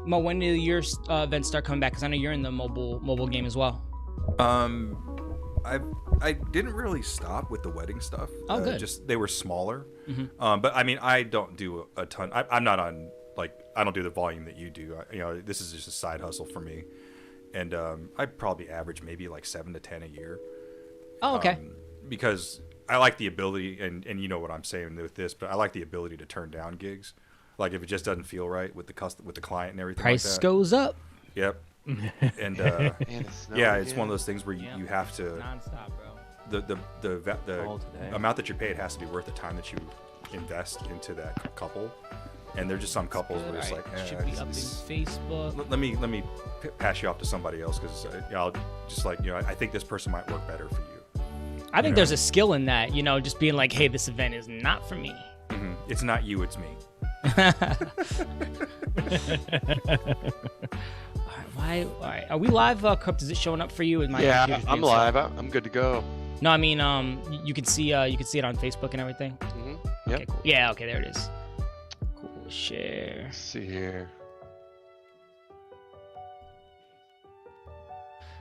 Mo, when do your events start coming back? Because I know you're in the mobile game as well. I didn't really stop with the wedding stuff. Oh, good. Just they were smaller. Mm-hmm. But I mean, I don't do a ton. I'm not on I don't do the volume that you do. This is just a side hustle for me, and I probably average maybe like 7 to 10 a year. Oh, okay. Because I like the ability, and you know what I'm saying with this, but I like the ability to turn down gigs. Like if it just doesn't feel right with the client and everything. Price like that. goes up. Yep. And yeah, it's one of those things where you have to nonstop, bro. The amount that you pay, it has to be worth the time that you invest into that couple. And there's just some couples where it's like, should be up in Facebook. Let me pass you off to somebody else because I'll just I think this person might work better for you. I think there's a skill in that, just being like, hey, this event is not for me. Mm-hmm. It's not you, it's me. All right. Are we live, Corrupt? Is it showing up for you? Yeah, I'm live. I'm good to go. No, I mean, you can see it on Facebook and everything. Mm-hmm. Yep. Okay, cool. Yeah, okay, there it is. Cool. Share. Let's see here.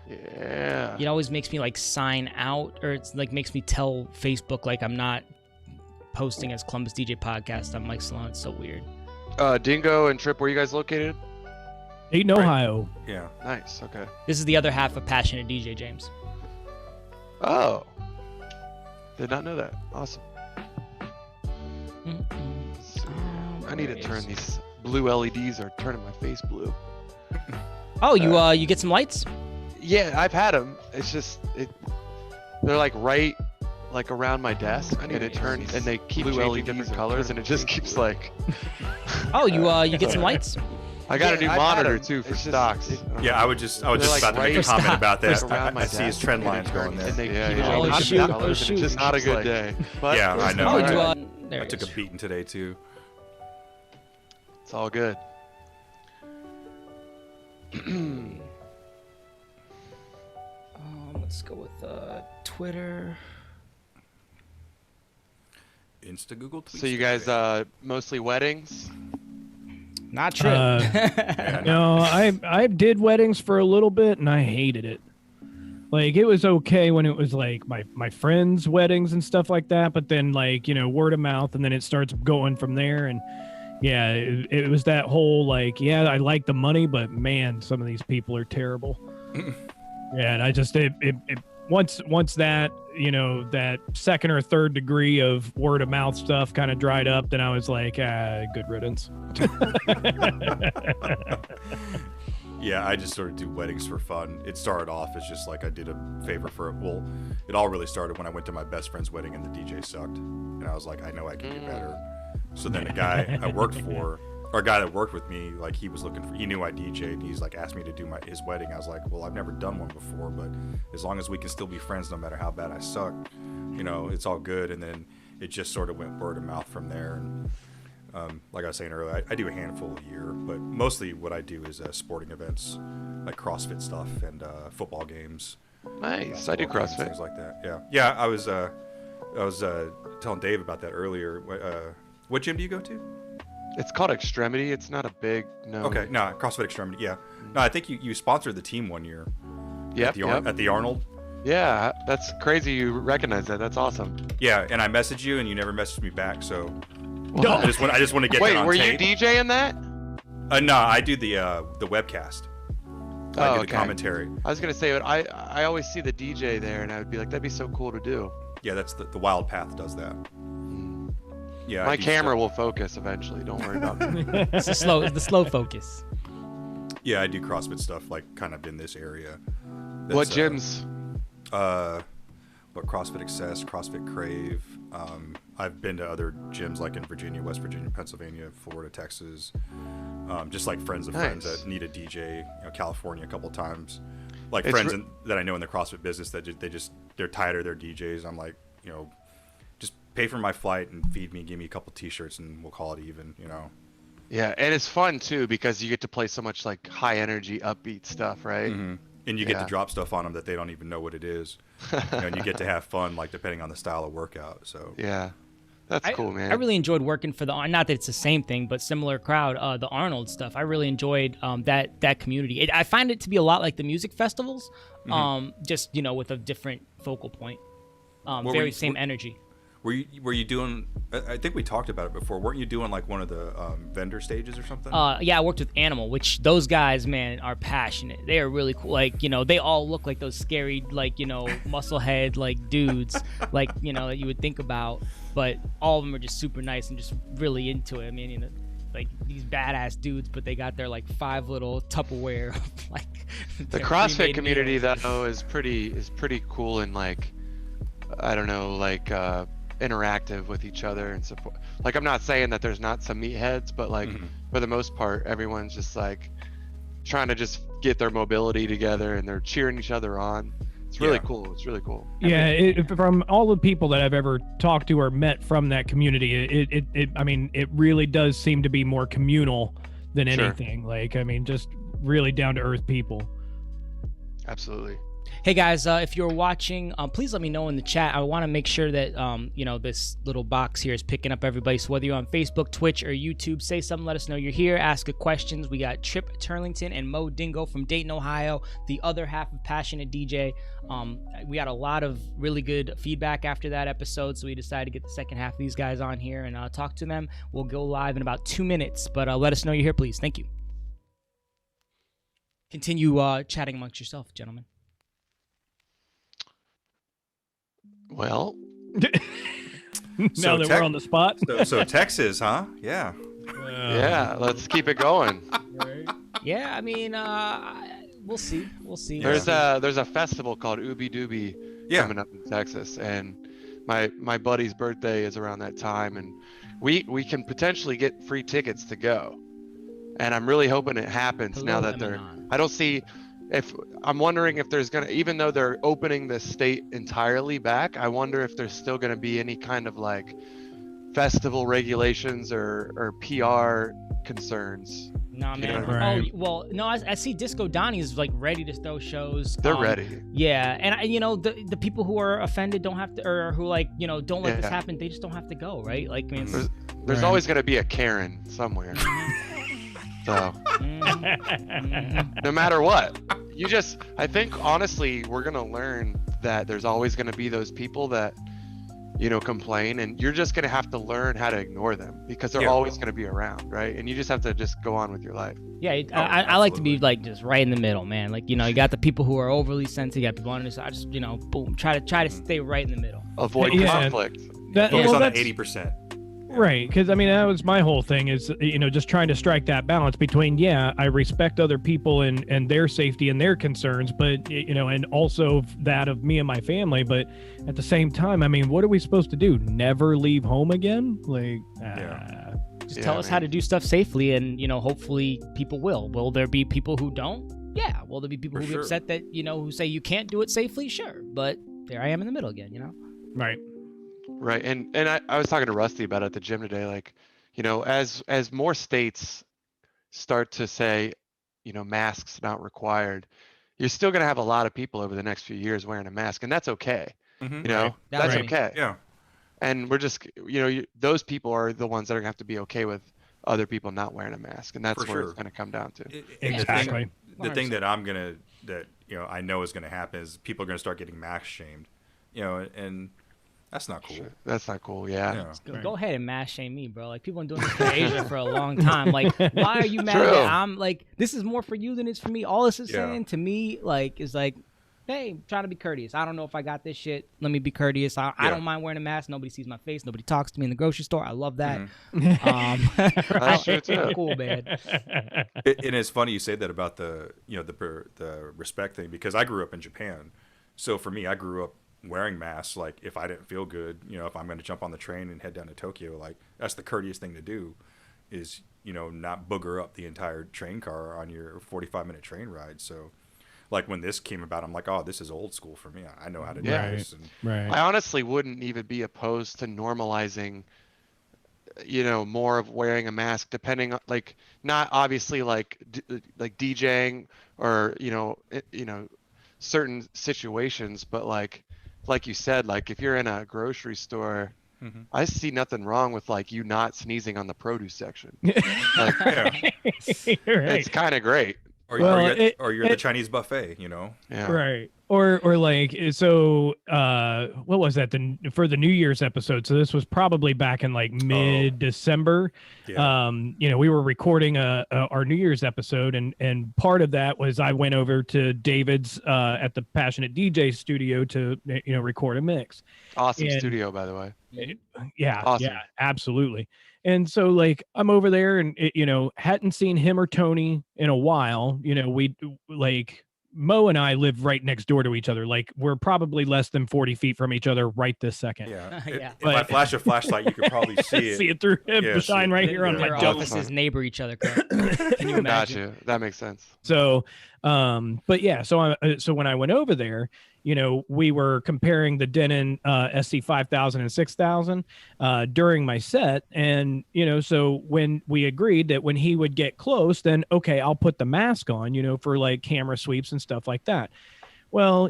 Yeah. It always makes me sign out, or it's makes me tell Facebook I'm not posting as Columbus DJ Podcast on Mike Salon. It's so weird. Dingo and Trip, where you guys located? Dayton, Ohio. Yeah. Nice. Okay. This is the other half of Passionate DJ, James. Oh. Did not know that. Awesome. I need to turn these blue LEDs are turning my face blue. Oh, you get some lights? Yeah, I've had them. It's just they're right around my desk, and it turns and they keep blue LEDs different colors, and it just keeps Oh, you get some lights? I got a new monitor too for stocks. Yeah, I was just about to make a comment about that. I see his trend lines going there. And they shoot. It's just not a good day. But yeah, I know. I took a beating today too. It's all good. Let's go with Twitter. Insta Google tweets. So you guys mostly weddings? Not true. No, I did weddings for a little bit and I hated it. It was okay when it was my friends' weddings and stuff like that, but then word of mouth, and then it starts going from there. And yeah, it was that whole I like the money, but man, some of these people are terrible. Yeah, and I just once that that second or third degree of word of mouth stuff kind of dried up, then I was like, good riddance. Yeah, I just sort of do weddings for fun. It started off as just I did a favor it all really started when I went to my best friend's wedding and the DJ sucked, and I was like, I know I can do better. So then a guy I worked for, or a guy that worked with me, he was he knew I DJ'd, and he's asked me to do his wedding. I was like, well, I've never done one before, but as long as we can still be friends no matter how bad I suck, it's all good. And then it just sort of went word of mouth from there. And like I was saying earlier, I do a handful a year, but mostly what I do is sporting events, like CrossFit stuff and football games. Nice. I do CrossFit. Things like that. Yeah. I was telling Dave about that earlier. What gym do you go to? It's called Extremity. It's not a big Okay, no, CrossFit Extremity. Yeah. No, I think you sponsored the team one year. Yep. At the Arnold. Yeah, that's crazy. You recognize that. That's awesome. Yeah, and I messaged you, and you never messaged me back. So what? I just want to get that on were tape. you DJing that? No, I do the webcast. I do the commentary. I was gonna say, but I always see the DJ there, and I would be like, that'd be so cool to do. Yeah, that's the Wild Path does that. Yeah, my camera will focus eventually. Don't worry about it. It's the slow focus. Yeah, I do CrossFit stuff kind of in this area. What gyms? CrossFit AXCESS, CrossFit Crave. I've been to other gyms in Virginia, West Virginia, Pennsylvania, Florida, Texas. Just friends of friends that need a DJ. California a couple of times. Friends that I know in the CrossFit business that they're tired of their DJs. I'm like, just pay for my flight and feed me, give me a couple T-shirts, and we'll call it even. Yeah, and it's fun too because you get to play so much high energy, upbeat stuff, right? Mm-hmm. And you get to drop stuff on them that they don't even know what it is. And you get to have fun, depending on the style of workout. So yeah, That's cool, man. I really enjoyed working for not that it's the same thing, but similar crowd, the Arnold stuff. I really enjoyed that community. I find it to be a lot like the music festivals, just with a different focal point. Very same energy. Were you doing? I think we talked about it before. Weren't you doing like one of the vendor stages or something? Yeah, I worked with Animal, which those guys, man, are passionate. They are really cool. Like, they all look like those scary, like, musclehead, like, dudes, like, that you would think about. But all of them are just super nice and just really into it. I mean, like these badass dudes, but they got their like 5 little Tupperware, like. The CrossFit community though is pretty cool and like, I don't know, like interactive with each other and support. Like, I'm not saying that there's not some meatheads, but like for the most part, everyone's just like trying to just get their mobility together and they're cheering each other on. It's really cool. It's really cool. Yeah, from all the people that I've ever talked to or met from that community, it really does seem to be more communal than anything. Like, I mean, just really down to earth people. Absolutely. Hey guys, if you're watching, please let me know in the chat. I want to make sure that this little box here is picking up everybody. So whether you're on Facebook, Twitch, or YouTube, say something. Let us know you're here. Ask a questions. We got Trip Turlington and Mo Dingo from Dayton, Ohio, the other half of Passionate DJ. We got a lot of really good feedback after that episode, so we decided to get the second half of these guys on here and talk to them. We'll go live in about 2 minutes, but let us know you're here, please. Thank you. Continue chatting amongst yourself, gentlemen. Well, now that we're on the spot. So Texas, huh? Yeah. Yeah, let's keep it going. Yeah, I mean, we'll see. There's a festival called Ooby Dooby coming up in Texas, and my buddy's birthday is around that time, and we can potentially get free tickets to go. And I'm really hoping it happens now that I'm wondering if there's even though they're opening the state entirely back, I wonder if there's still gonna be any kind of like festival regulations or PR concerns. Nah, man. Right. Oh, well, no, I see Disco Donnie is like ready to throw shows. They're ready. Yeah, and the people who are offended don't have to, or who like don't let this happen. They just don't have to go, right? Like, I mean, there's always gonna be a Karen somewhere. So no matter what, I think honestly we're gonna learn that there's always gonna be those people that complain, and you're just gonna have to learn how to ignore them because they're always gonna be around, right? And you just have to just go on with your life. I like to be like just right in the middle, man. Like, you got the people who are overly sensitive, you got people on this. I just boom, try to stay right in the middle. Avoid conflict. Focus on that 80%. Right, because I mean that was my whole thing is just trying to strike that balance between I respect other people and their safety and their concerns, but and also that of me and my family, but at the same time, I mean, what are we supposed to do? Never leave home again? Like, just tell us how to do stuff safely, and hopefully people will. Will there be people who don't? Yeah. Will there be people who be upset that who say you can't do it safely? Sure, but there I am in the middle again. Right. Right, and I was talking to Rusty about it at the gym today. Like, as more states start to say, masks not required, you're still going to have a lot of people over the next few years wearing a mask, and that's okay. That's okay. Yeah. And we're just, those people are the ones that are going to have to be okay with other people not wearing a mask, and that's where it's going to come down to. Exactly. The thing that I know is going to happen is people are going to start getting mask shamed, and that's not cool. That's not cool. Yeah. Go ahead and mask shame me, bro. Like, people have been doing this for Asia for a long time. Like, why are you mad that I'm like, this is more for you than it's for me? All this is saying to me, like, is like, hey, try to be courteous. I don't know if I got this shit. Let me be courteous. I don't mind wearing a mask. Nobody sees my face. Nobody talks to me in the grocery store. I love that. That's true too. Cool, man. And it's funny you say that about the respect thing, because I grew up in Japan. So for me, I grew up wearing masks. Like, if I didn't feel good, if I'm going to jump on the train and head down to Tokyo, like, that's the courteous thing to do, is not booger up the entire train car on your 45-minute train ride. So like, when this came about, I'm like, oh, this is old school for me. I know how to do this. I honestly wouldn't even be opposed to normalizing more of wearing a mask, depending on, like, not obviously like DJing or certain situations, but like you said, like if you're in a grocery store I see nothing wrong with like you not sneezing on the produce section. Like, Right. it's kind of great. Or, Well, you're at the Chinese buffet, you know? Yeah. Right. Or like, so what was that for the New Year's episode? So this was probably back in like mid-December. Yeah. We were recording our New Year's episode, and part of that was I went over to David's at the Passionate DJ studio to record a mix. Awesome And- studio, by the way. Yeah, Awesome. yeah, absolutely. And so like I'm over there and hadn't seen him or Tony in a while. We like Mo and I live right next door to each other. Like we're probably less than 40 feet from each other right this second. Yeah. Yeah. If I flash a flashlight, you could probably see it. See it through him, Yeah, the shine right here on yeah. my Their dome. offices neighbor each other. Can you imagine? Gotcha. That makes sense. So, but yeah, so when I went over there, we were comparing the Denon SC 5000 and 6000 during my set, and so when we agreed that when he would get close, then okay, I'll put the mask on, for like camera sweeps and stuff like that. Well,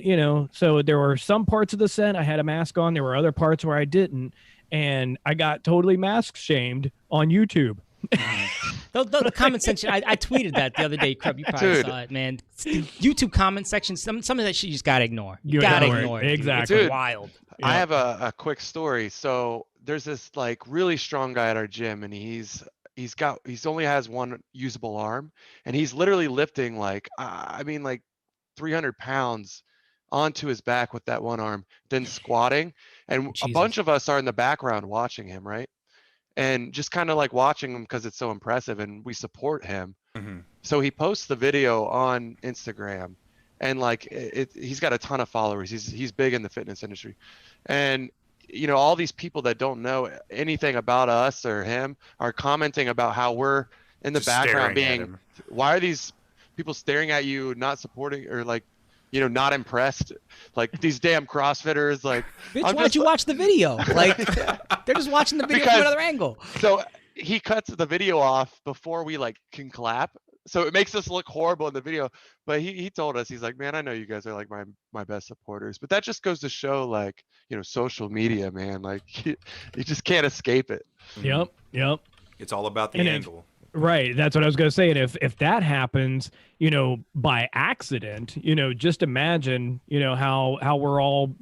so there were some parts of the set I had a mask on, there were other parts where I didn't, and I got totally mask shamed on YouTube. The comment section, I tweeted that the other day, Crub. You probably Dude. saw it, man. YouTube comment section, some of that shit you just gotta ignore. You You gotta ignore it. ignore it. Dude. Exactly. It's Dude. wild. I have a quick story. So there's this like really strong guy at our gym, and he's only has one usable arm, and he's literally lifting like 300 pounds onto his back with that one arm, then squatting, and a Jesus. bunch of us are in the background watching him, right? And just kind of like watching him because it's so impressive, and we support him. Mhm. So he posts the video on Instagram, and like he's got a ton of followers. He's big in the fitness industry, and all these people that don't know anything about us or him are commenting about how we're in the Just background staring at being, him. why are these people staring at you, not supporting, or like not impressed, like these damn CrossFitters, like Bitch, I'm why just don't you watch the video? Like, they're just watching the video from Because- another angle. So he cuts the video off before we like can clap. So it makes us look horrible in the video. But he told us, he's like, man, I know you guys are like my best supporters. But that just goes to show like, social media, man, like you just can't escape it. Yep. It's all about the And if- angle. Right. That's what I was going to say. And if that happens, by accident, just imagine, how we're all,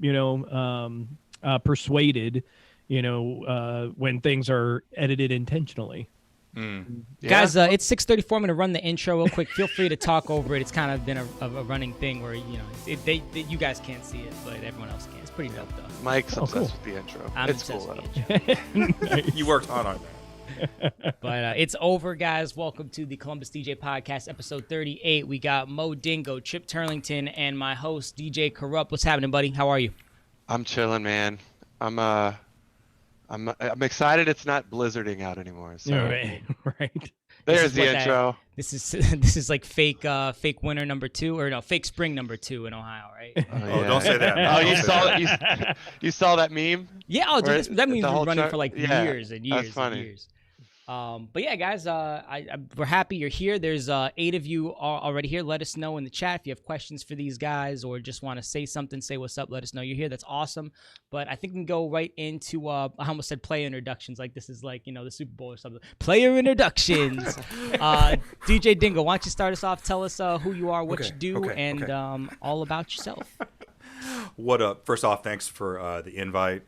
persuaded, when things are edited intentionally. Yeah. Guys, it's 6:34. I'm gonna run the intro real quick. Feel free to talk over it. It's kind of been a running thing where you guys can't see it, but everyone else can. It's pretty dope though. Mike's Oh, obsessed cool. with the intro. I'm It's obsessed cool. with though. the intro. You worked hard on that. But it's over, guys. Welcome to the Columbus DJ Podcast, episode 38. We got Mo Dingo, Trip Turlington, and my host DJ Corrupt. What's happening, buddy? How are you? I'm chilling, man. I'm excited it's not blizzarding out anymore. So Right. Right. there's is the what that- intro. This is like fake winter number 2, or no, fake spring number 2 in Ohio, right? Oh, don't say that. Oh, Don't you say saw that. that? You saw that meme? Yeah, oh, dude, Where that means the we're whole running chart- for like yeah, years and years that's and funny. years. But yeah, guys, we're happy you're here. There's 8 of you already here. Let us know in the chat if you have questions for these guys or just want to say something, say what's up, let us know you're here. That's awesome. But I think we can go right into, I almost said player introductions, like this is like, the Super Bowl or something. Player introductions. DJ Dingo, why don't you start us off? Tell us who you are, what Okay, you do, okay, and okay. all about yourself. What up? First off, thanks for the invite.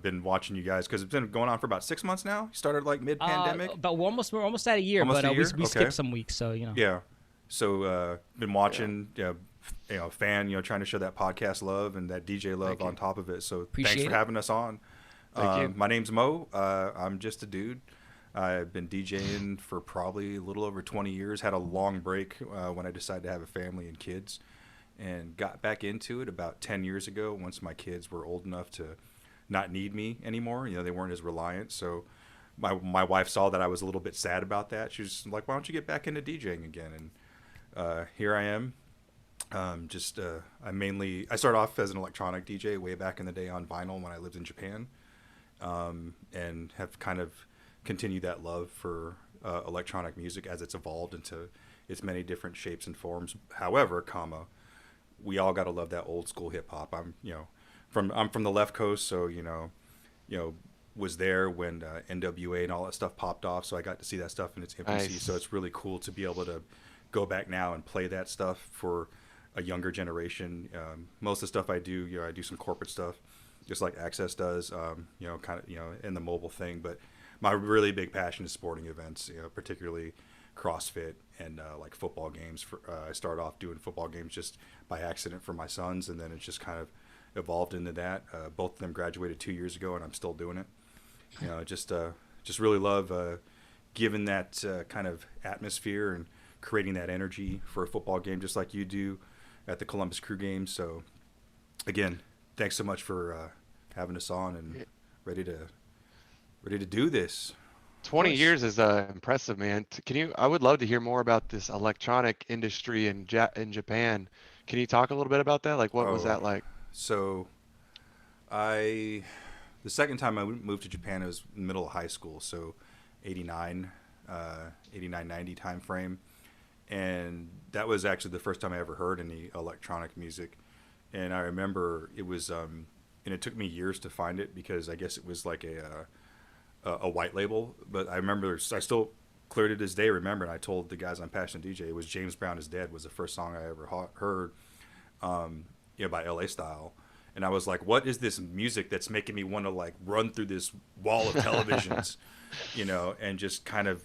Been watching you guys because it's been going on for about 6 months now. You started like mid-pandemic. But we're almost at a year, Almost but a year? we Okay. skipped some weeks, so Yeah. So been watching. Fan. Trying to show that podcast love and that DJ love Thank you. on top of it. So Appreciate thanks for it. having us on. Thank you. My name's Mo. I'm just a dude. I've been DJing for probably a little over 20 years. Had a long break when I decided to have a family and kids, and got back into it about 10 years ago. Once my kids were old enough to not need me anymore, they weren't as reliant. So my wife saw that I was a little bit sad about that. She was like, "Why don't you get back into DJing again?" And here I am. I started off as an electronic DJ way back in the day on vinyl when I lived in Japan, and have kind of continued that love for electronic music as it's evolved into its many different shapes and forms. However, we all gotta love that old school hip hop. I'm from the left coast, so was there when NWA and all that stuff popped off, so I got to see that stuff in its infancy. Nice. So it's really cool to be able to go back now and play that stuff for a younger generation. Most of the stuff I do, I do some corporate stuff, just like AXCESS does, kind of, in the mobile thing. But my really big passion is sporting events, particularly CrossFit and like football games. I started off doing football games just by accident for my sons, and then it just kind of evolved into that. Both of them graduated 2 years ago, and I'm still doing it. Just really love giving that kind of atmosphere and creating that energy for a football game, just like you do at the Columbus Crew Games. So, again, thanks so much for having us on and ready to do this. 20 years is impressive, man. I would love to hear more about this electronic industry in Japan. Can you talk a little bit about that? Like, what was that like? So, the second time I moved to Japan, it was middle of high school, so 89, 90 time frame. And that was actually the first time I ever heard any electronic music. And I remember it was, and it took me years to find it because I guess it was like a white label. But I remember, I still clear to this day remember, and I told the guys on Passionate DJ, it was James Brown is Dead was the first song I ever heard, by LA Style. And I was like, what is this music that's making me want to like run through this wall of televisions, and just kind of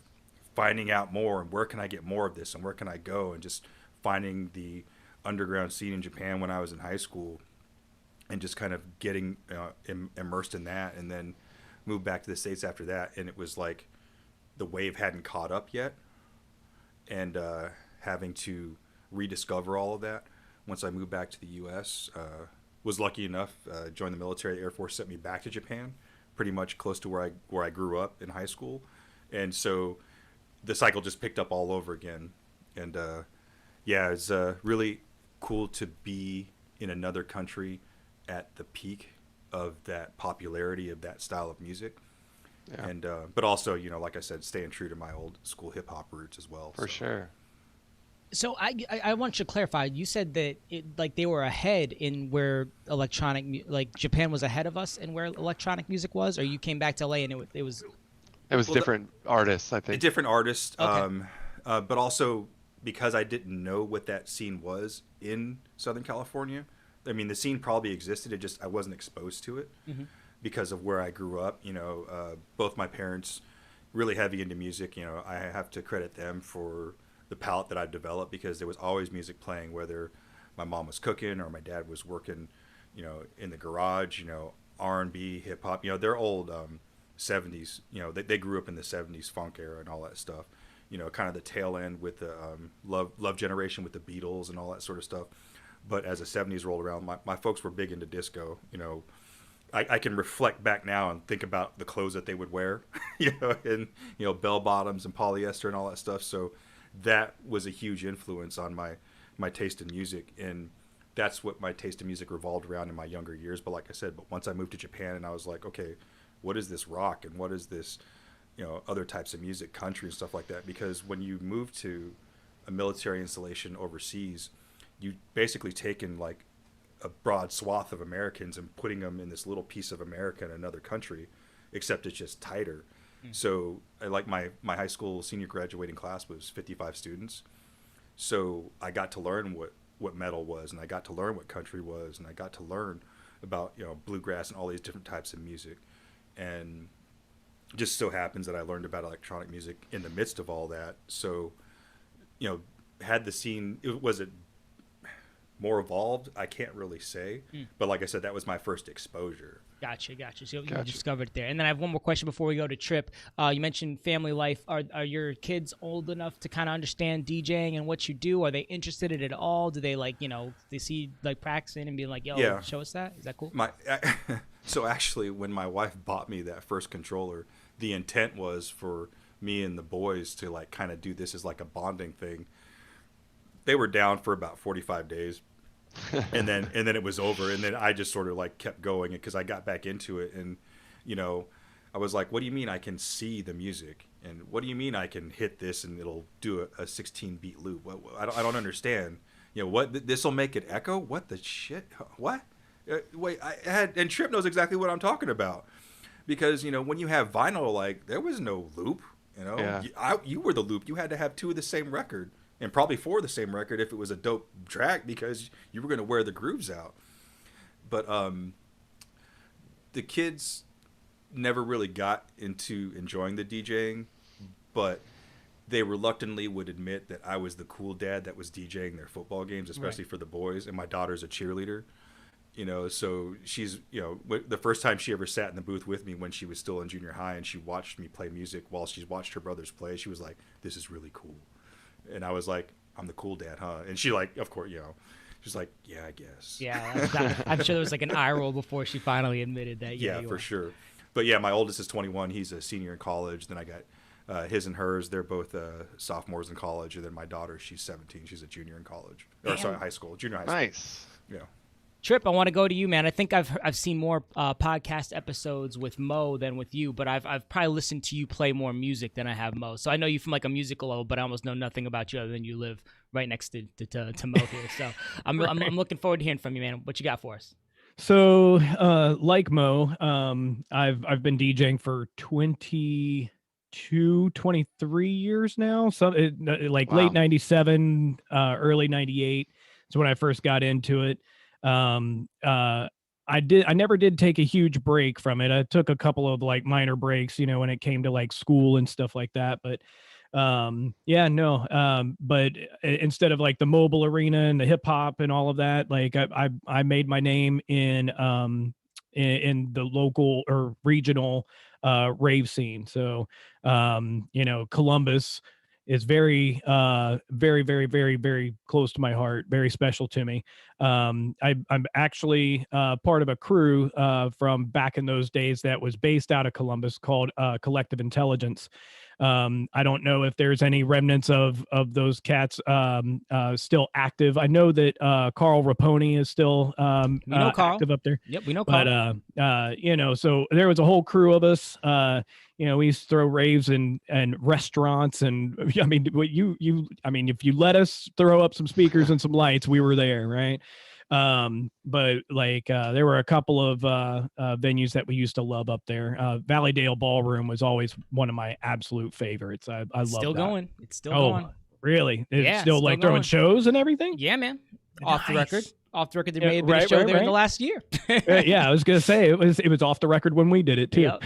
finding out more and where can I get more of this and where can I go, and just finding the underground scene in Japan when I was in high school and just kind of getting immersed in that, and then moved back to the States after that. And it was like the wave hadn't caught up yet, and having to rediscover all of that once I moved back to the US. Was lucky enough, joined the military. The Air Force sent me back to Japan, pretty much close to where I grew up in high school. And so the cycle just picked up all over again. And it's really cool to be in another country at the peak of that popularity of that style of music. Yeah. And but also, like I said, staying true to my old school hip hop roots as well. For sure. So I want you to clarify. You said that they were ahead in where Japan was ahead of us in where electronic music was, or you came back to LA and it was different artists, I think. Different artists, okay. But also because I didn't know what that scene was in Southern California. I mean, the scene probably existed. I wasn't exposed to it because of where I grew up. Both my parents really heavy into music. I have to credit them for the palette that I developed, because there was always music playing, whether my mom was cooking or my dad was working, in the garage, R&B, hip hop, they're old 70s, they grew up in the 70s funk era and all that stuff, kind of the tail end with the love generation with the Beatles and all that sort of stuff. But as the 70s rolled around, my folks were big into disco. I can reflect back now and think about the clothes that they would wear, and bell bottoms and polyester and all that stuff. So that was a huge influence on my taste in music, and that's what my taste in music revolved around in my younger years. But like I said, once I moved to Japan and I was like, okay, what is this rock and what is this, other types of music, country and stuff like that? Because when you move to a military installation overseas, you basically taken like a broad swath of Americans and putting them in this little piece of America in another country, except it's just tighter. So like my high school senior graduating class was 55 students. So I got to learn what metal was, and I got to learn what country was, and I got to learn about, bluegrass and all these different types of music. And just so happens that I learned about electronic music in the midst of all that. So, had the scene, was it more evolved? I can't really say. But like I said, that was my first exposure. Gotcha. So you discovered it there. And then I have one more question before we go to Trip. You mentioned family life. Are your kids old enough to kind of understand DJing and what you do? Are they interested in it at all? Do they they see like practicing and being like, yo, show us that? Is that cool? So actually, when my wife bought me that first controller, the intent was for me and the boys to like kind of do this as like a bonding thing. They were down for about 45 days. and then it was over, and then I just sort of like kept going because I got back into it. And I was like, what do you mean I can see the music, and what do you mean I can hit this and it'll do a 16 beat loop? I don't understand. What, this will make it echo? What the shit? What? Wait, and Trip knows exactly what I'm talking about, because when you have vinyl, like there was no loop. Yeah. You were the loop. You had to have 2 of the same record, and probably 4 of the same record if it was a dope track, because you were going to wear the grooves out. But the kids never really got into enjoying the DJing, but they reluctantly would admit that I was the cool dad that was DJing their football games, especially for the boys. And my daughter's a cheerleader, so she's, the first time she ever sat in the booth with me when she was still in junior high and she watched me play music while she watched her brothers play, she was like, this is really cool. And I was like, I'm the cool dad, huh? And she like, of course, she's like, yeah, I guess. Yeah, I'm sure there was like an eye roll before she finally admitted that. Yeah, for sure. But yeah, my oldest is 21. He's a senior in college. Then I got his and hers. They're both sophomores in college. And then my daughter, she's 17. She's a junior in college. Or sorry, high school. Junior high school. Nice. Yeah. Trip, I want to go to you, man. I think I've seen more podcast episodes with Mo than with you, but I've probably listened to you play more music than I have Mo. So I know you from like a musical level, but I almost know nothing about you other than you live right next to Mo here. So I'm looking forward to hearing from you, man. What you got for us? So, like Mo, I've been DJing for 23 years now. So wow. Late 97, early 98 is when I first got into it. I never did take a huge break from it. I took a couple of like minor breaks, when it came to like school and stuff like that. But but instead of like the mobile arena and the hip hop and all of that, like I made my name in the local or regional rave scene. So Columbus is very, very, very, very, very close to my heart, very special to me. I'm actually part of a crew from back in those days that was based out of Columbus called Collective Intelligence. I don't know if there's any remnants of those cats still active. I know that Carl Raponi is still active up there. Yep, we know Carl. But so there was a whole crew of us. We used to throw raves in restaurants, and I mean, if you let us throw up some speakers and some lights, we were there, right? But like there were a couple of venues that we used to love up there. Valleydale Ballroom was always one of my absolute favorites. I love still that. Going. It's still going. Really? It's still like going. Throwing shows and everything? Yeah, man. Nice. Off the record, there may have been a show there in the last year. Yeah, I was gonna say it was off the record when we did it too. Yep.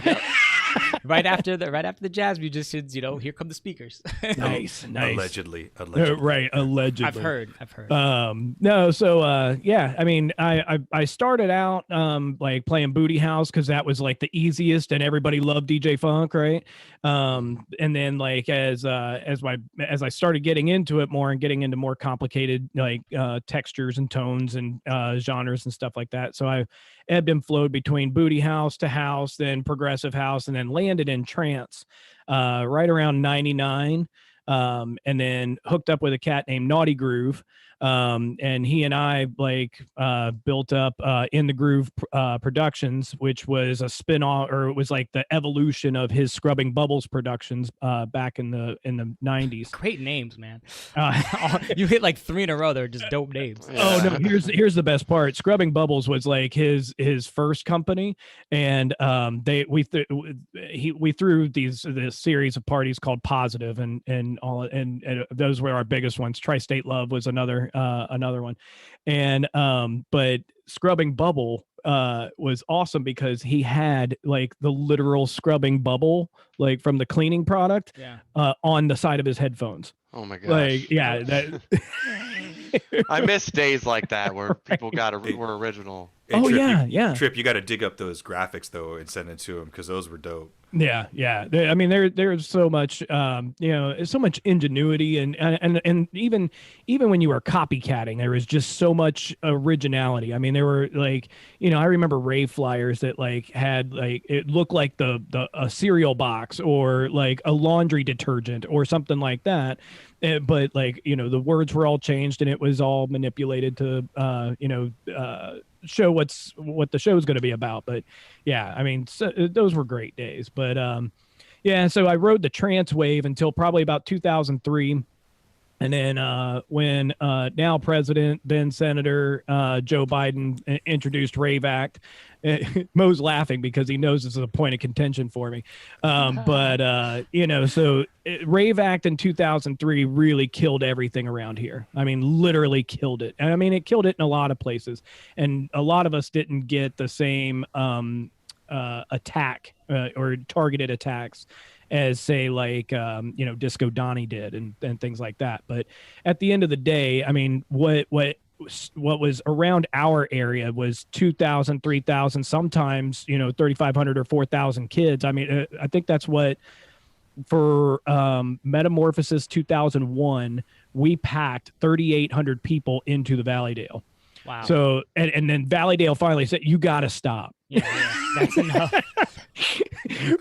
right after the jazz musicians, here come the speakers. Nice. Allegedly. Right, allegedly. I've heard. No, so I mean, I started out like playing booty house because that was like the easiest and everybody loved DJ funk, right? And then like as I started getting into it more and getting into more complicated like textures and tones and genres and stuff like that. So I ebbed and flowed between booty house to house, then progressive house, and then landed in trance right around 99, and then hooked up with a cat named Naughty Groove, and he and I like built up In the Groove Productions, which was a spin-off, or it was like the evolution of his Scrubbing Bubbles Productions back in the 90s. Great names, man. You hit like 3 in a row. They're just dope names. Oh no, here's the best part. Scrubbing Bubbles was like his first company, and we threw this series of parties called Positive and those were our biggest ones. Tri-State Love was another one, and but Scrubbing Bubble was awesome because he had like the literal scrubbing bubble like from the cleaning product on the side of his headphones. Oh my gosh. Like that I miss days like that where people were original. Hey, Trip, yeah. Trip, you got to dig up those graphics though and send it to him because those were dope. Yeah. I mean, there's so much, so much ingenuity and even when you were copycatting, there was just so much originality. I mean, there were like, I remember rave flyers that like had like it looked like a cereal box or like a laundry detergent or something like that. But like, the words were all changed and it was all manipulated to, show what the show is going to be about. But yeah, I mean, those were great days. But so I rode the trance wave until probably about 2003. And then when now President, then Senator Joe Biden introduced Rave Act, Mo's laughing because he knows this is a point of contention for me. But so Rave Act in 2003 really killed everything around here. I mean, literally killed it. And I mean, it killed it in a lot of places. And a lot of us didn't get the same attack or targeted attacks as say like Disco Donnie did and things like that. But at the end of the day, I mean, what was around our area was 2,000, 3,000, sometimes 3,500 or 4,000 kids. I mean, I think that's what for Metamorphosis 2001 we packed 3,800 people into the Valleydale. Wow. So and then Valleydale finally said, you got to stop. Yeah, that's enough.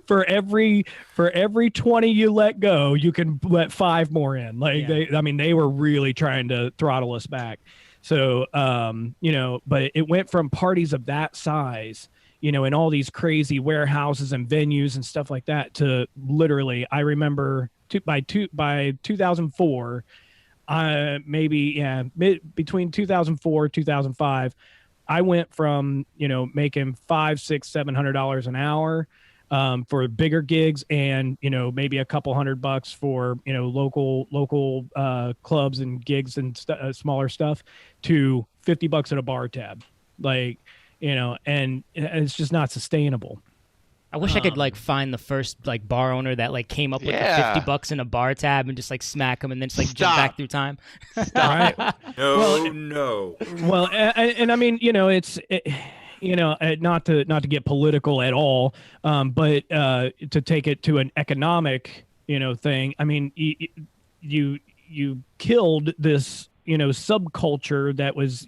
For every 20 you let go, you can let 5 more in. Like they were really trying to throttle us back. So but it went from parties of that size, in all these crazy warehouses and venues and stuff like that to literally, I remember by 2004, between 2004 2005, I went from making $500, $600, $700 an hour for bigger gigs, and maybe a couple $100 for local clubs and gigs and smaller stuff, to $50 at a bar tab, and it's just not sustainable. I wish I could find the first bar owner that came up with the $50 in a bar tab and just smack him and then just jump back through time. Right? No. Well, and I mean, it's not to get political at all, but to take it to an economic thing. I mean, you killed this subculture that was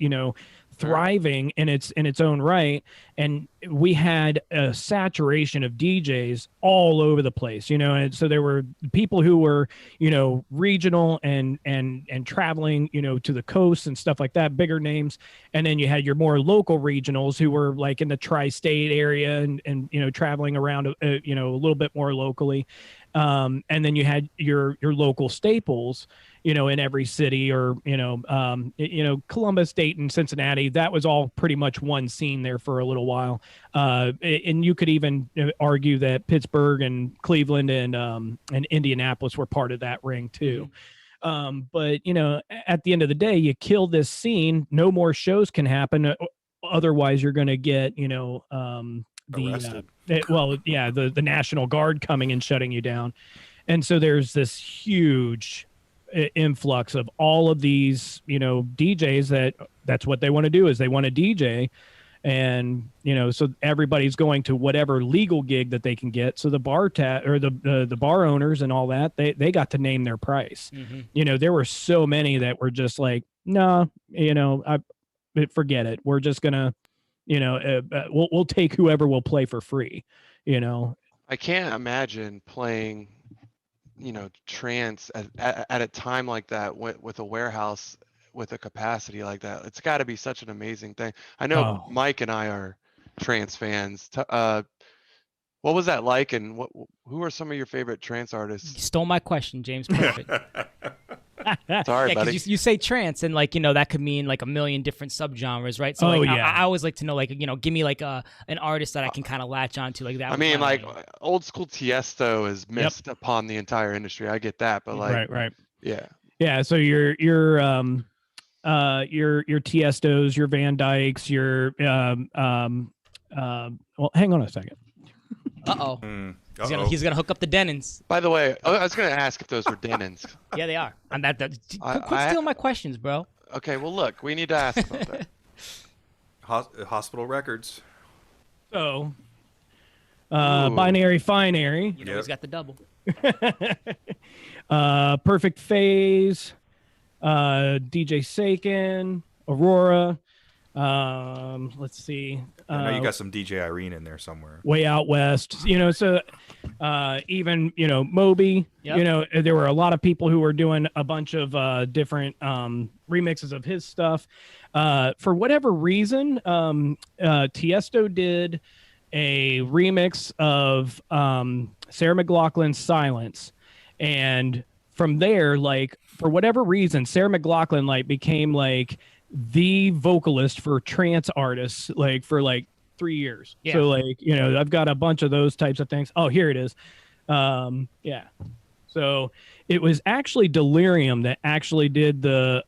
thriving in its own right, and we had a saturation of DJs all over the place, and so there were people who were regional and traveling to the coast and stuff like that, bigger names, and then you had your more local regionals who were in the tri-state area and traveling around a little bit more locally, and then you had your local staples in every city, or Columbus, Dayton, Cincinnati. That was all pretty much one scene there for a little while, and you could even argue that Pittsburgh and Cleveland and Indianapolis were part of that ring too. But at the end of the day, you kill this scene, no more shows can happen, otherwise you're going to get the National Guard coming and shutting you down. And so there's this huge influx of all of these DJs that's what they want to do, is they want to DJ, and so everybody's going to whatever legal gig that they can get. So the bar or the bar owners and all that, they got to name their price. There were so many that were just like, no, forget it, we're just gonna we'll take whoever will play for free. I can't imagine playing trance at a time like that with a warehouse with a capacity like that. It's got to be such an amazing thing. I know Mike and I are trance fans. What was that like, and who are some of your favorite trance artists? You stole my question, James. Perfect. Sorry, buddy. You say trance, and that could mean a million different subgenres, right? So I always like to know, give me an artist that I can kind of latch onto like that. I mean, old school Tiesto is missed upon the entire industry. I get that, but right. Yeah. So your Tiestos, your Van Dykes, your well, hang on a second. He's gonna hook up the Denons. By the way, I was gonna ask if those were Denons. Yeah, they are. Quit stealing my questions, bro. Okay, well, look, we need to ask about that. Hospital records. So, binary, finary. He's got the double. Perfect Phase, DJ Saken, Aurora. Let's see. I know you got some DJ Irene in there somewhere. Way Out West, so even Moby. Yep. There were a lot of people who were doing a bunch of different remixes of his stuff. For whatever reason, Tiesto did a remix of Sarah McLachlan's Silence, and from there, like for whatever reason, Sarah McLachlan like became like the vocalist for trance artists like for like 3 years. Yeah. So like, you know, I've got a bunch of those types of things. Oh, here it is. Yeah. So it was actually Delirium that actually did the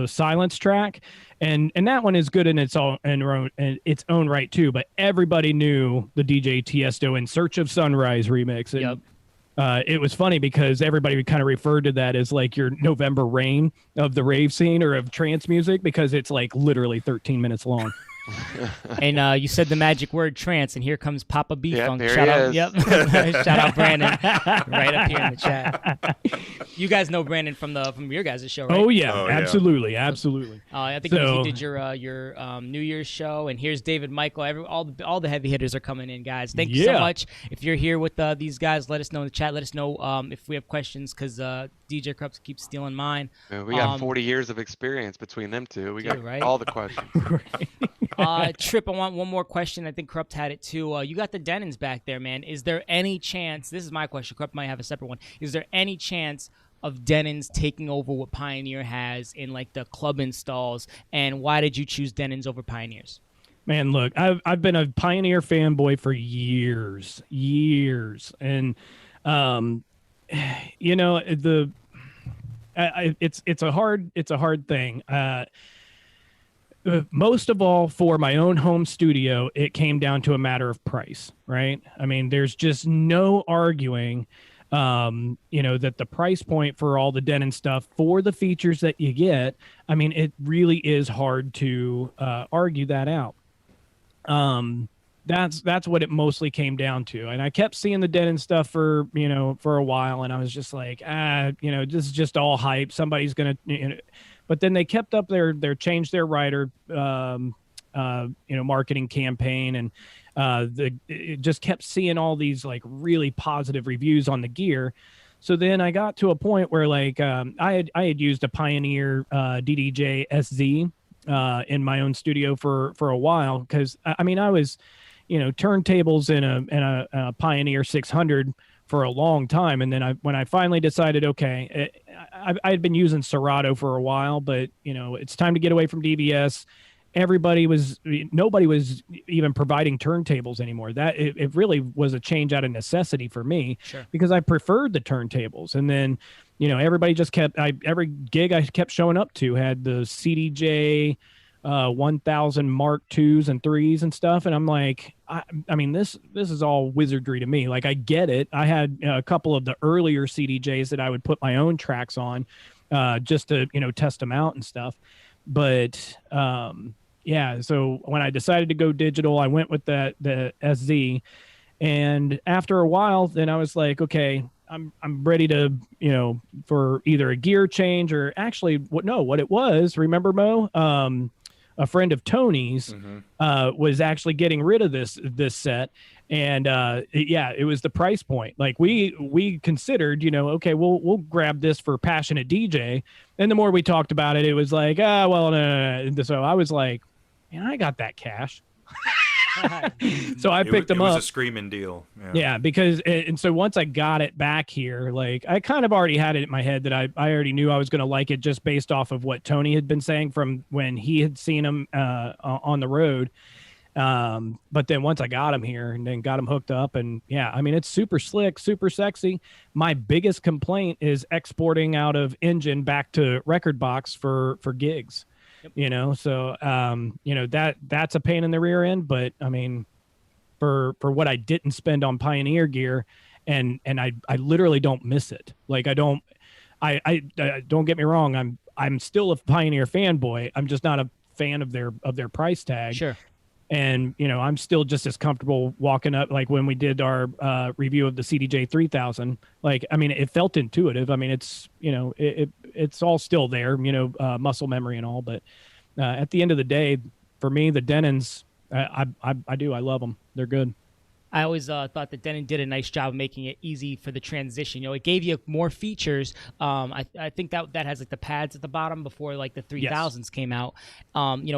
silence track, and that one is good in its own right too. But everybody knew the DJ Tiesto In Search of Sunrise remix. And, Yep. it was funny because everybody kind of referred to that as like your November Rain of the rave scene or of trance music, because it's like literally 13 minutes long. And you said the magic word trance, and here comes Papa B Yep, Funk. there Shout he out, is. yep. Shout out Brandon, right up here in the chat. You guys know Brandon from your guys' show, right? Oh yeah, Oh, yeah. absolutely. I think he did your New Year's show, and here's David Michael. All the heavy hitters are coming in, guys. Thank you so much. If you're here with these guys, let us know in the chat. Let us know if we have questions, because DJ Krups keeps stealing mine. Yeah, we got 40 years of experience between them two. We got right? all the questions. Trip, I want one more question. I think Krupp had it too. You got the Denons back there, man. Is there any chance? This is my question. Krupp might have a separate one. Is there any chance of Denons taking over what Pioneer has in like the club installs? And why did you choose Denons over Pioneers? Man, look, I've been a Pioneer fanboy for years, and you know, it's a hard thing. Most of all, for my own home studio, it came down to a matter of price, right? I mean, there's just no arguing, you know, that the price point for all the Denon stuff for the features that you get, I mean, it really is hard to argue that out. That's what it mostly came down to. And I kept seeing the Denon stuff for a while, and I was just like, you know, this is just all hype. Somebody's gonna, you know. But then they kept up their changed their rider, you know, marketing campaign, and it just kept seeing all these like really positive reviews on the gear. So then I got to a point where like I had used a Pioneer DJAXCESS in my own studio for a while, because I mean I was, you know, turntables in a Pioneer 600 for a long time, and then when I finally decided, okay, I had been using Serato for a while, but you know, it's time to get away from DBS. Nobody was even providing turntables anymore. That it really was a change out of necessity for me, Sure. because I preferred the turntables. And then, you know, everybody just every gig I kept showing up to had the CDJ 1000 Mark IIs and 3s and stuff, and I'm like, I mean, this is all wizardry to me. Like, I get it. I had a couple of the earlier CDJs that I would put my own tracks on, just to, you know, test them out and stuff. But yeah, so when I decided to go digital, I went with the SZ, and after a while, then I was like, okay, I'm ready to, you know, for either a gear change or actually what it was. Remember, Mo? A friend of Tony's was actually getting rid of this set, and yeah, it was the price point. Like we considered, you know, okay, we'll grab this for Passionate DJ, and the more we talked about it, it was like, well, no. So I was like, man, I got that cash. So I picked them up. It was a screaming deal. Yeah, because and so once I got it back here, like I kind of already had it in my head that I already knew I was going to like it just based off of what Tony had been saying from when he had seen him on the road. But then once I got him here and then got him hooked up, and yeah, I mean, it's super slick, super sexy. My biggest complaint is exporting out of Engine back to Record Box for gigs. Yep. You know, so you know, that's a pain in the rear end, but I mean, for what I didn't spend on Pioneer gear, and I literally don't miss it. Like I don't get me wrong, I'm still a Pioneer fanboy. I'm just not a fan of their price tag. Sure. And you know, I'm still just as comfortable walking up, like when we did our review of the CDJ 3000. Like, I mean, it felt intuitive. I mean, it's, you know, it's all still there, you know, muscle memory and all. But at the end of the day, for me, the Denons, I love them. They're good. I always thought that Denon did a nice job of making it easy for the transition. It gave you more features. I think that has like the pads at the bottom before like the 3000s came out.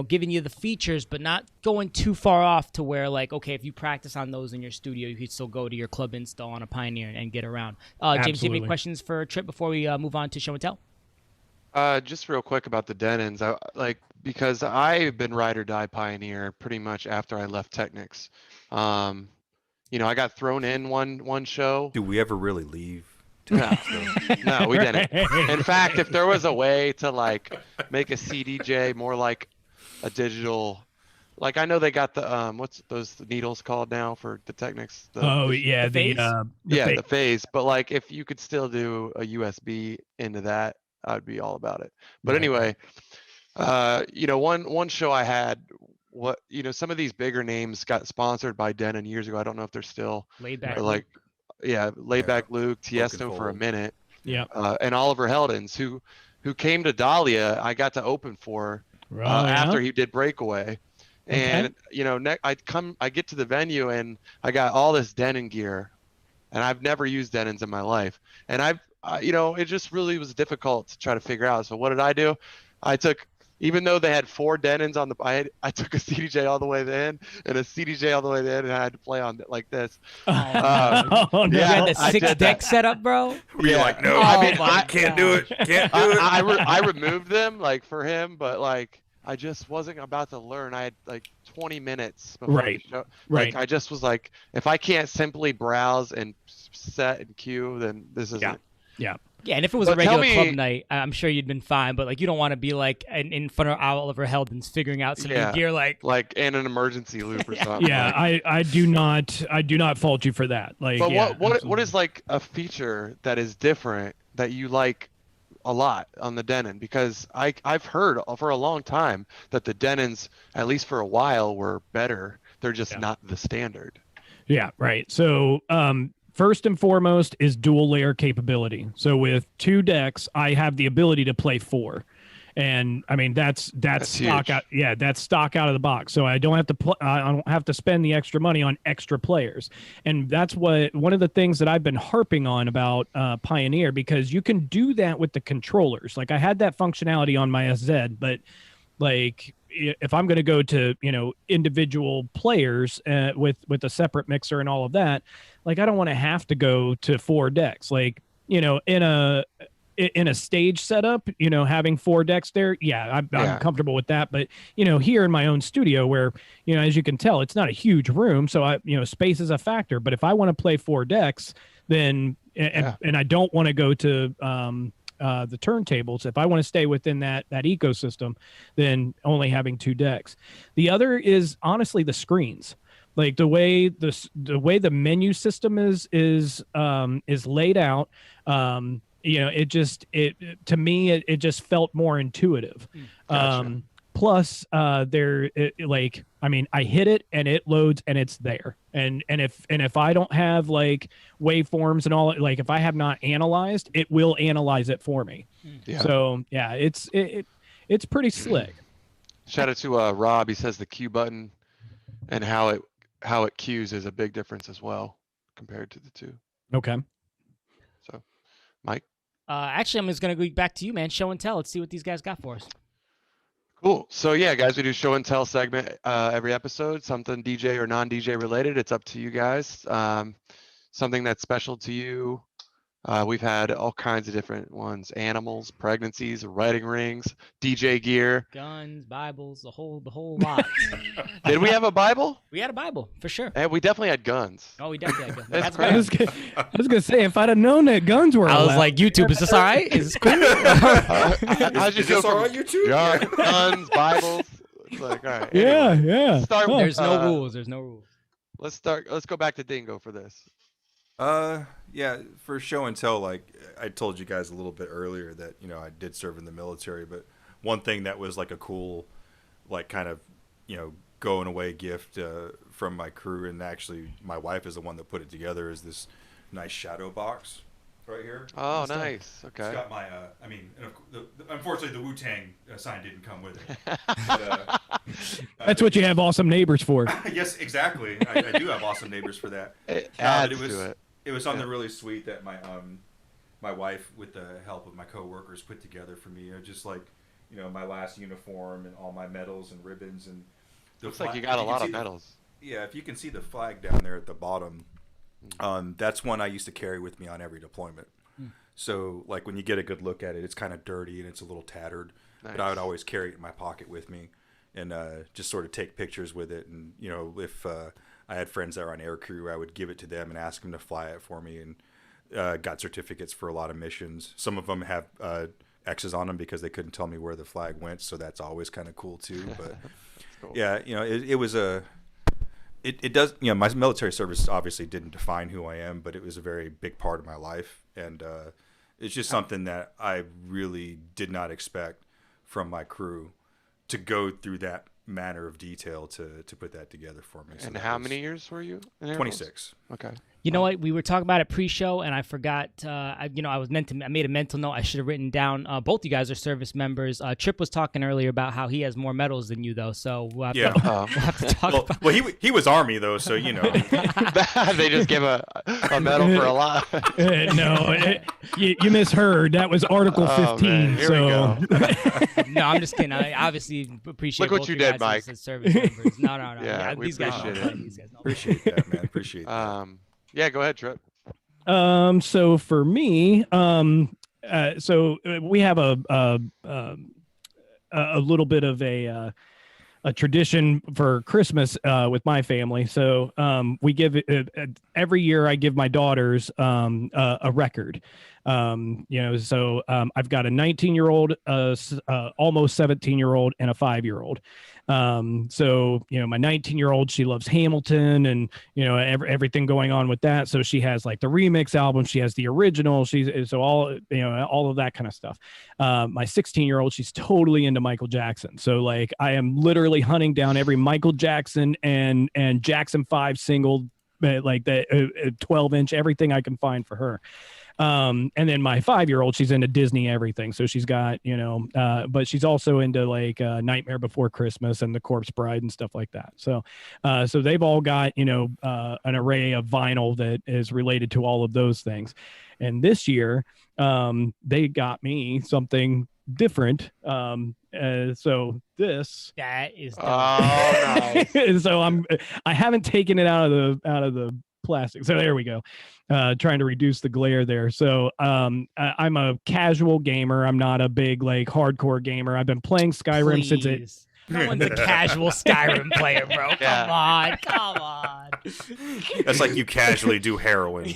Giving you the features, but not going too far off to where like, okay, if you practice on those in your studio, you could still go to your club install on a Pioneer and get around. James, do you have any questions for Trip before we move on to show and tell? Just real quick about the Denons, because I've been ride or die Pioneer pretty much after I left Technics. I got thrown in one show. Do we ever really leave? No, no, we didn't. In fact, if there was a way to like make a CDJ more like a digital, like I know they got the what's those needles called now for the Technics? The phase. But like if you could still do a USB into that, I'd be all about it. But anyway, one show I had, some of these bigger names got sponsored by Denon years ago. I don't know if they're still Laid Back. Laid Back Luke, Tiesto for a minute. Yeah. And Oliver Heldens, who came to Dahlia, I got to open for after he did Breakaway. And I get to the venue and I got all this Denon gear, and I've never used Denons in my life. And it just really was difficult to try to figure out. So what did I do? Even though they had 4 Denons on I took a CDJ all the way in and a CDJ all the way in, and I had to play on it like this. You had the 6 deck setup, bro? You're like, no, I can't do it. Can't do it. I removed them like for him, but like I just wasn't about to learn. I had like 20 minutes before the show. Like, I just was like, if I can't simply browse and set and queue, then this isn't. Yeah, and if it was a regular club night, I'm sure you'd been fine. But like, you don't want to be like in front of Oliver Heldens figuring out some new gear, like in an emergency loop or something. Yeah, I do not fault you for that. Like, but what is like a feature that is different that you like a lot on the Denon? Because I've heard for a long time that the Denons, at least for a while, were better. They're just not the standard. Yeah, right. So first and foremost is dual layer capability. So with 2 decks, I have the ability to play 4. And I mean, that's stock out. Yeah, that's stock out of the box. So I don't have to I don't have to spend the extra money on extra players. And that's one of the things that I've been harping on about Pioneer, because you can do that with the controllers. Like I had that functionality on my SZ, but like if I'm going to go to, individual players with a separate mixer and all of that, like I don't want to have to go to 4 decks. Like, in a stage setup, having 4 decks there, I'm comfortable with that. But, here in my own studio where, as you can tell, it's not a huge room. So, space is a factor. But if I want to play 4 decks, then and I don't want to go to the turntables, if I want to stay within that ecosystem, then only having 2 decks. The other is honestly the screens. Like the way the menu system is laid out, to me it just felt more intuitive. Gotcha. Plus, I hit it and it loads and it's there. And if I don't have like waveforms and all, like if I have not analyzed, it will analyze it for me. Yeah. So yeah, it's pretty slick. Shout out to Rob. He says the Q button and how it queues is a big difference as well compared to the 2. Okay. So, Mike. Actually, I'm just gonna go back to you, man. Show and tell. Let's see what these guys got for us. Cool. So yeah, guys, we do show and tell segment every episode, something DJ or non-DJ related. It's up to you guys. Something that's special to you. We've had all kinds of different ones: animals, pregnancies, wedding rings, DJ gear, guns, Bibles, the whole lot. Did we have a Bible? We had a Bible for sure. And we definitely had guns. Oh, we definitely had guns. I was gonna say, if I'd have known that guns were allowed. I was like, YouTube, is this all right? Is this cool? Is this all right, YouTube? Guns, Bibles. It's like, all right. Anyway, There's no rules. There's no rules. Let's go back to Dingo for this. Yeah, for show and tell, like I told you guys a little bit earlier that, I did serve in the military, but one thing that was like a cool, like kind of, going away gift from my crew, and actually my wife is the one that put it together, is this nice shadow box. right here. Oh, nice. It's Okay. got my, I mean, and unfortunately the Wu-Tang sign didn't come with it. But, That's what you have awesome neighbors for. yes, exactly. I do have awesome neighbors for that. It But adds to it. It was something really sweet that my wife, with the help of my coworkers, put together for me. Just like, my last uniform and all my medals and ribbons and. Looks like you got a lot of medals. Yeah, if you can see the flag down there at the bottom, that's one I used to carry with me on every deployment. So, like, when you get a good look at it, it's kind of dirty and it's a little tattered. Nice. But I would always carry it in my pocket with me and just sort of take pictures with it. And, if I had friends that were on air crew, I would give it to them and ask them to fly it for me. And got certificates for a lot of missions. Some of them have X's on them because they couldn't tell me where the flag went. So that's always kind of cool, too. But, cool. Yeah, it was a... It does, my military service obviously didn't define who I am, but it was a very big part of my life. And it's just something that I really did not expect from my crew to go through that manner of detail to put that together for me. So and how many years were you in Air 26. Force? Okay. You know what? We were talking about it pre-show, and I forgot. I made a mental note. I should have written down. Both you guys are service members. Trip was talking earlier about how he has more medals than you, though. So we'll have to talk about. Well, he was Army though, so They just give a medal for a lot. No, you misheard. That was Article 15. Man, here we go. No, I'm just kidding. I obviously appreciate. Look what both you guys did, Mike. as service members. No. Yeah, we these guys appreciate don't it. play. These guys don't play. appreciate that, man. Appreciate that. Yeah, go ahead, Trip. So for me, so we have a little bit of a tradition for Christmas with my family. So we give every year I give my daughters a record. So I've got a 19-year-old, almost 17-year-old, and a 5-year-old. So my 19-year-old, she loves Hamilton and everything going on with that. So she has like the remix album, she has the original, so all of that kind of stuff. My 16-year-old, she's totally into Michael Jackson. So like I am literally hunting down every Michael Jackson and Jackson 5 single, like the 12-inch, everything I can find for her. And then my 5-year-old, she's into Disney everything. So she's got, but she's also into like Nightmare Before Christmas and The Corpse Bride and stuff like that. So they've all got, an array of vinyl that is related to all of those things. And this year, they got me something different. So this, that is. Nice. So I haven't taken it out of the plastic. So there we go. Trying to reduce the glare there. So I'm a casual gamer. I'm not a big like hardcore gamer. I've been playing Skyrim since it. No one's a casual Skyrim player, bro. Yeah. Come on. That's like you casually do heroin.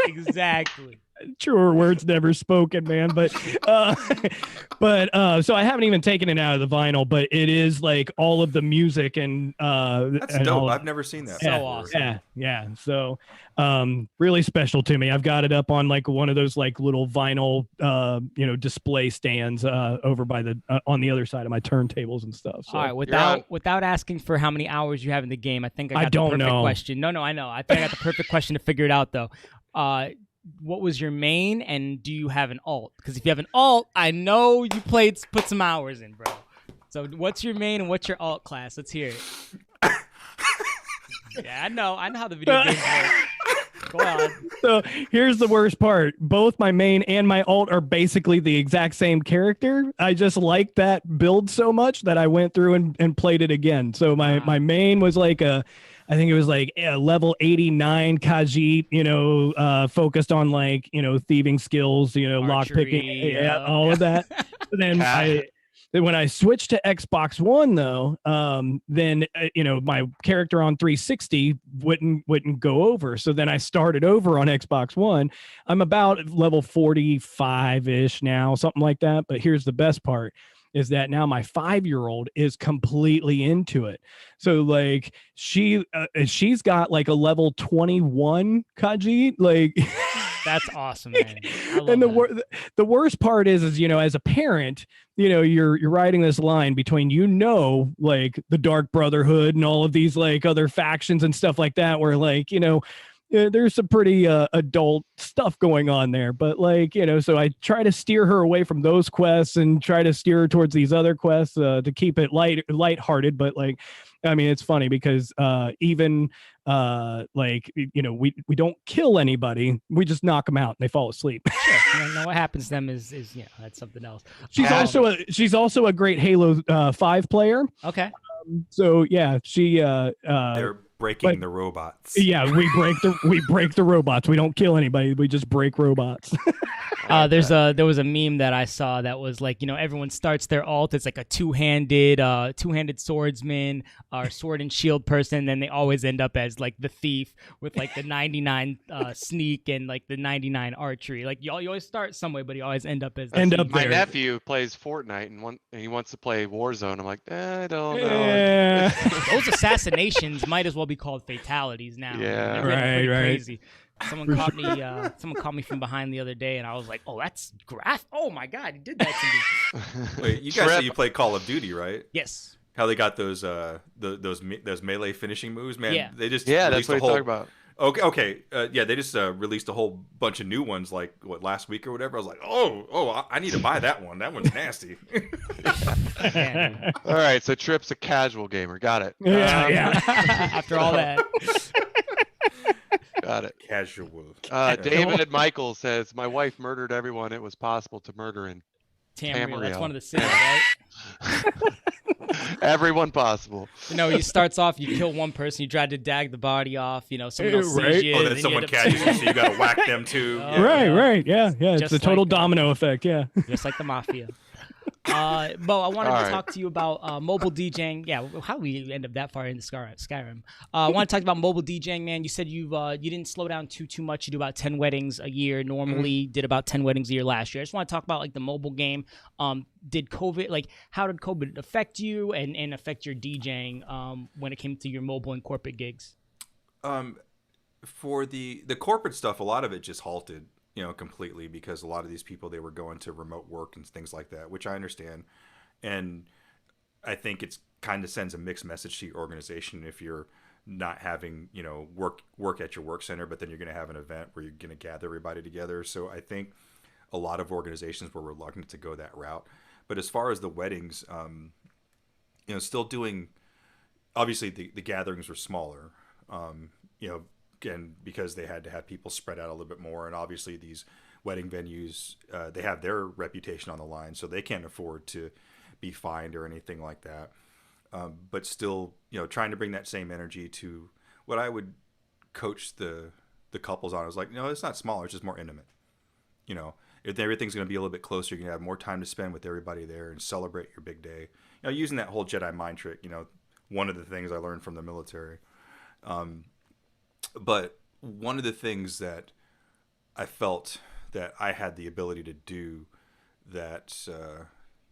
Exactly. Truer words never spoken, man. But so I haven't even taken it out of the vinyl, but it is like all of the music and That's and dope. I've never seen that. So before. awesome. Yeah. So really special to me. I've got it up on like one of those like little vinyl display stands over by the on the other side of my turntables and stuff. So. All right, without asking for how many hours you have in the game, I think I got don't the perfect know. question. No, I know. I think I got the perfect question to figure it out though. What was your main, and do you have an alt? Because if you have an alt, I know you put some hours in, bro. So what's your main and what's your alt class? Let's hear it. Yeah, I know how the video games work. Go on. So here's the worst part. Both my main and my alt are basically the exact same character. I just like that build so much that I went through and played it again. So my main was like I think it was like a level 89 Khajiit, focused on like, thieving skills, lock picking, all of that. Then when I switched to Xbox One though, then my character on 360 wouldn't go over. So then I started over on Xbox One. I'm about level 45-ish now, something like that. But here's the best part. Is that now my 5-year-old is completely into it. So like she's got like a level 21 Khajiit, like That's awesome, man. And the worst part is as a parent, you're riding this line between like the Dark Brotherhood and all of these like other factions and stuff like that, where like yeah, there's some pretty adult stuff going on there, but like, so I try to steer her away from those quests and try to steer her towards these other quests to keep it lighthearted. But like, I mean, it's funny because even like, we don't kill anybody, we just knock them out and they fall asleep. Sure. You know, what happens to them is that's something else. She's also a great Halo 5 player. Okay. So yeah, she They're breaking the robots. Yeah, we break the robots. We don't kill anybody. We just break robots. There was a meme that I saw that was like, everyone starts their alt. It's like a two-handed swordsman or sword and shield person. And then they always end up as like the thief with like the 99 sneak and like the 99 archery. Like you always start some way, but you always end up as the thief. My nephew plays Fortnite and he wants to play Warzone. I'm like, I don't know. Yeah. Those assassinations might as well be called fatalities now. Yeah. They're getting pretty Right. crazy. Someone caught me from behind the other day, and I was like, "Oh, that's graph! Oh my God, he did that to me." Wait, you guys say you play Call of Duty, right? Yes. How they got those melee finishing moves, man? Yeah. They just That's what he's talking about. Okay. Yeah, they just released a whole bunch of new ones, like last week or whatever. I was like, I need to buy that one. That one's nasty. All right, so Trip's a casual gamer. Got it. Yeah. After all that. Got it. Casual. David Michael says, my wife murdered everyone it was possible to murder in Tamriel. That's Tamriel. one of the sins, right? everyone possible. He starts off, you kill one person, you try to dag the body off, someone else sees you. Oh, and then then someone you catches you, so you gotta whack them too. Right. Yeah. It's Just a total like, domino effect. Yeah. Just like the mafia. Bo, I wanted All to right. talk to you about mobile DJing. Yeah, how do we end up that far into Skyrim? I want to talk about mobile DJing, man. You said you didn't slow down too much. You do about 10 weddings a year. Normally did about 10 weddings a year last year. I just want to talk about like the mobile game. Did COVID, how did COVID affect you and affect your DJing when it came to your mobile and corporate gigs? For the corporate stuff, a lot of it just halted, completely, because a lot of these people, they were going to remote work and things like that, which I understand. And I think it's kind of sends a mixed message to your organization if you're not having, work at your work center, but then you're going to have an event where you're going to gather everybody together. So I think a lot of organizations were reluctant to go that route. But as far as the weddings, still doing, obviously the gatherings were smaller, again, because they had to have people spread out a little bit more. And obviously these wedding venues, they have their reputation on the line, so they can't afford to be fined or anything like that. But still, trying to bring that same energy to what I would coach the couples on. I was like, it's not smaller, it's just more intimate. If everything's going to be a little bit closer, you're going to have more time to spend with everybody there and celebrate your big day. Using that whole Jedi mind trick, one of the things I learned from the military. But one of the things that I felt that I had the ability to do that,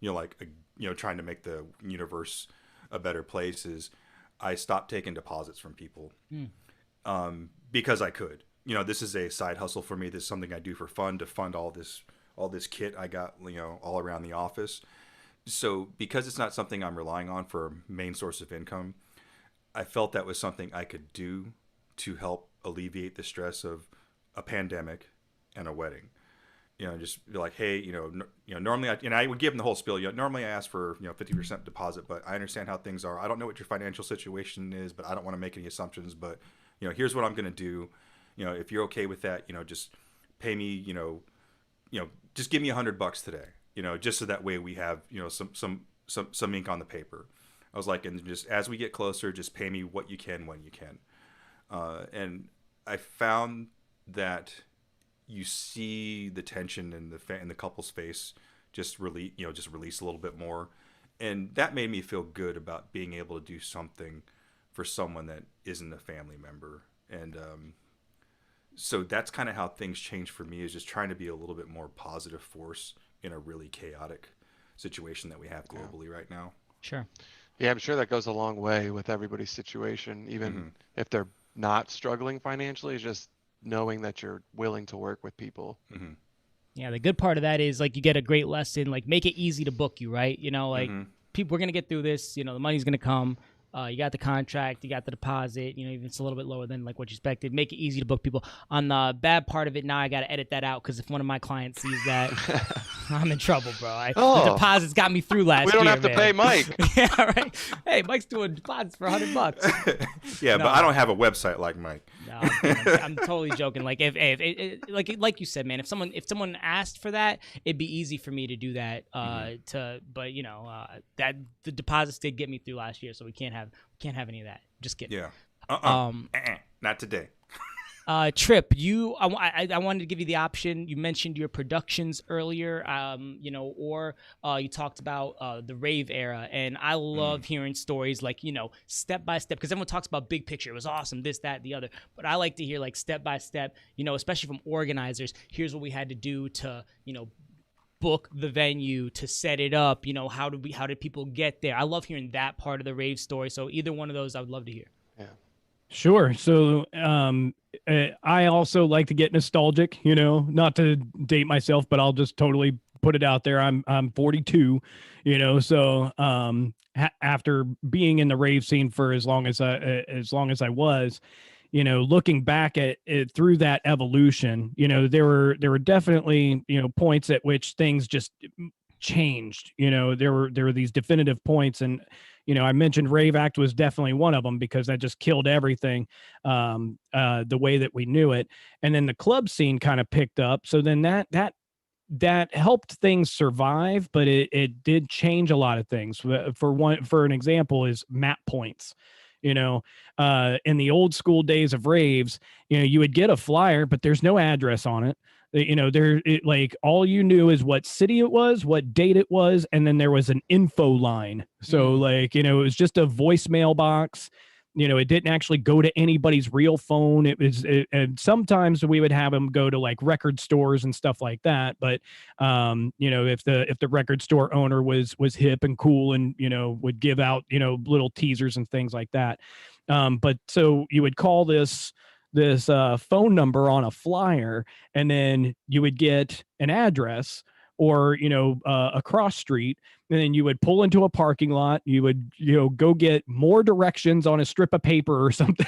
trying to make the universe a better place is I stopped taking deposits from people because I could. This is a side hustle for me. This is something I do for fun to fund all this kit I got, all around the office. So because it's not something I'm relying on for a main source of income, I felt that was something I could do to help alleviate the stress of a pandemic and a wedding. Just be like, hey, normally I would give them the whole spiel. Normally I ask for 50% deposit, but I understand how things are. I don't know what your financial situation is, but I don't want to make any assumptions. But here's what I'm going to do. If you're okay with that, just pay me. Just give me $100 today. Just so that way we have some ink on the paper. I was like, and just as we get closer, just pay me what you can when you can. And I found that you see the tension in the couple's face just release a little bit more, and that made me feel good about being able to do something for someone that isn't a family member. And so that's kind of how things change for me, is just trying to be a little bit more positive force in a really chaotic situation that we have globally right now. Sure. Yeah, I'm sure that goes a long way with everybody's situation, even if they're not struggling financially, just knowing that you're willing to work with people. Mm-hmm. Yeah, the good part of that is you get a great lesson, make it easy to book you, right? People, we're going to get through this, the money's going to come. You got the contract, you got the deposit, you know, even if it's a little bit lower than like what you expected. Make it easy to book people. On the bad part of it, now I got to edit that out because if one of my clients sees that, I'm in trouble, bro. The deposits got me through last year. We don't have to man. pay Mike. Yeah, right. Hey, Mike's doing deposits for $100. Yeah, No. but I don't have a website like Mike. No, I'm totally joking. Like if like you said, man, if someone asked for that, it'd be easy for me to do that. But you know, that the deposits did get me through last year, so we can't have any of that. Just kidding. Yeah. Not today. Trip, I wanted to give you the option. You mentioned your productions earlier, you know, or you talked about the rave era, and I love hearing stories like, you know, step by step, because everyone talks about big picture. It was awesome, this, that, the other. But I like to hear like step by step, you know, especially from organizers. Here's what we had to do to, you know, book the venue, to set it up. You know, how did people get there? I love hearing that part of the rave story. So either one of those, I would love to hear. Yeah. Sure. So I also like to get nostalgic, you know, not to date myself, but I'll just totally put it out there. I'm 42, you know, so after being in the rave scene for as long as I was, you know, looking back at it through that evolution, you know, there were definitely, you know, points at which things just changed. You know, there were these definitive points, and you know, I mentioned Rave Act was definitely one of them because that just killed everything, the way that we knew it. And then the club scene kind of picked up. So then that helped things survive, but it did change a lot of things. For an example is map points. You know, in the old school days of raves, you know, you would get a flyer, but there's no address on it. You know, like all you knew is what city it was, what date it was, and then there was an info line. So like, you know, it was just a voicemail box. You know, it didn't actually go to anybody's real phone. And sometimes we would have them go to like record stores and stuff like that. But, you know, if the record store owner was hip and cool and, you know, would give out, you know, little teasers and things like that. But so you would call this phone number on a flyer, and then you would get an address or, you know, a cross street, and then you would pull into a parking lot. You would, you know, go get more directions on a strip of paper or something,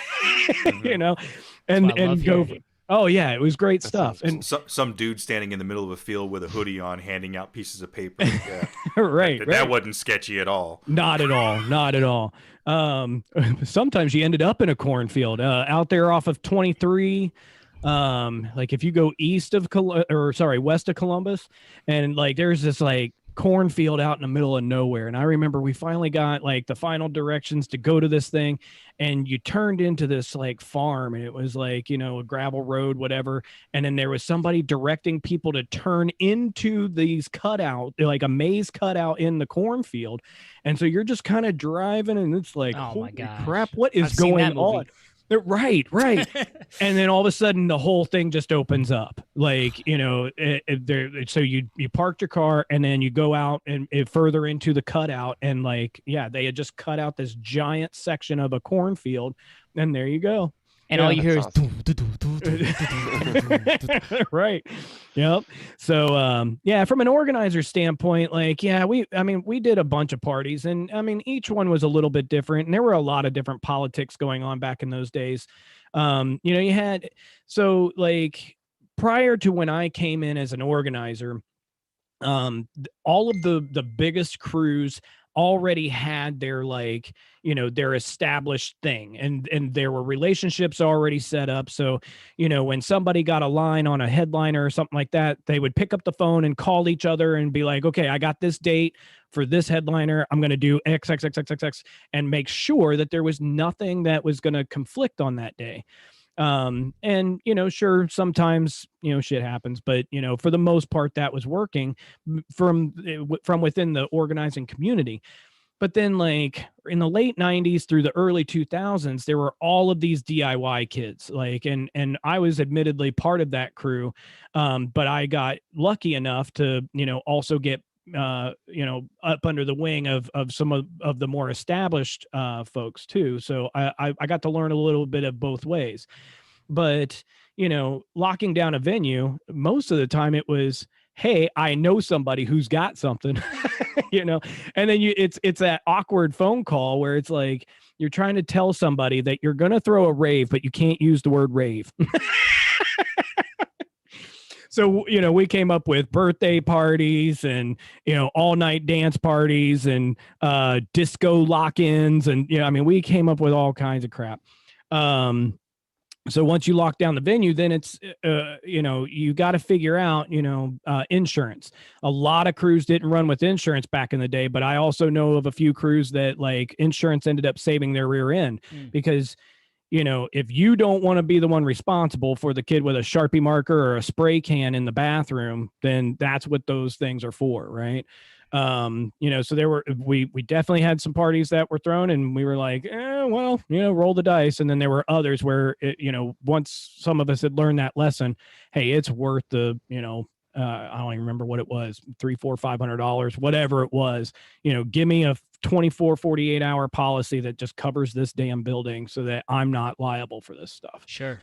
you know, and go. Oh yeah, it was great stuff. And some dude standing in the middle of a field with a hoodie on, handing out pieces of paper. Yeah. right. That wasn't sketchy at all. Not at all. Not at all. Sometimes you ended up in a cornfield out there off of 23. Like if you go west of Columbus, and like there's this like cornfield out in the middle of nowhere. And I remember we finally got like the final directions to go to this thing, and you turned into this like farm, and it was like, you know, a gravel road, whatever. And then there was somebody directing people to turn into these cutout, like a maze cutout in the cornfield. And so you're just kind of driving, and it's like, oh holy my gosh, crap, what is going on? Right. And then all of a sudden the whole thing just opens up. Like, you know, so you parked your car, and then you go out and further into the cutout, and like, yeah, they had just cut out this giant section of a cornfield, and there you go. And all you hear is right. Yep. So yeah, from an organizer standpoint, like, yeah, we did a bunch of parties, and I mean, each one was a little bit different, and there were a lot of different politics going on back in those days. You know, you had, so like prior to when I came in as an organizer, all of the biggest crews already had their, like, you know, their established thing, and there were relationships already set up. So, you know, when somebody got a line on a headliner or something like that, they would pick up the phone and call each other and be like, okay, I got this date for this headliner. I'm going to do X, and make sure that there was nothing that was going to conflict on that day. And, you know, sure, sometimes, you know, shit happens, but, you know, for the most part that was working from within the organizing community. But then, like, in the late 90s through the early 2000s, there were all of these DIY kids, like, and I was admittedly part of that crew. But I got lucky enough to, you know, also get, you know, up under the wing of some of the more established folks too. So I got to learn a little bit of both ways. But, you know, locking down a venue, most of the time it was, hey, I know somebody who's got something, you know, and then it's that awkward phone call where it's like, you're trying to tell somebody that you're going to throw a rave, but you can't use the word rave. So, you know, we came up with birthday parties and, you know, all night dance parties and disco lock-ins. And, you know, I mean, we came up with all kinds of crap. So once you lock down the venue, then it's, you know, you got to figure out, you know, insurance. A lot of crews didn't run with insurance back in the day, but I also know of a few crews that like insurance ended up saving their rear end because, you know, if you don't want to be the one responsible for the kid with a Sharpie marker or a spray can in the bathroom, then that's what those things are for, right? You know, so we definitely had some parties that were thrown and we were like, well, you know, roll the dice. And then there were others where, you know, once some of us had learned that lesson, hey, it's worth the, you know, I don't even remember what it was, $300, $400, $500, whatever it was, you know, give me a 24, 48 hour policy that just covers this damn building so that I'm not liable for this stuff. Sure.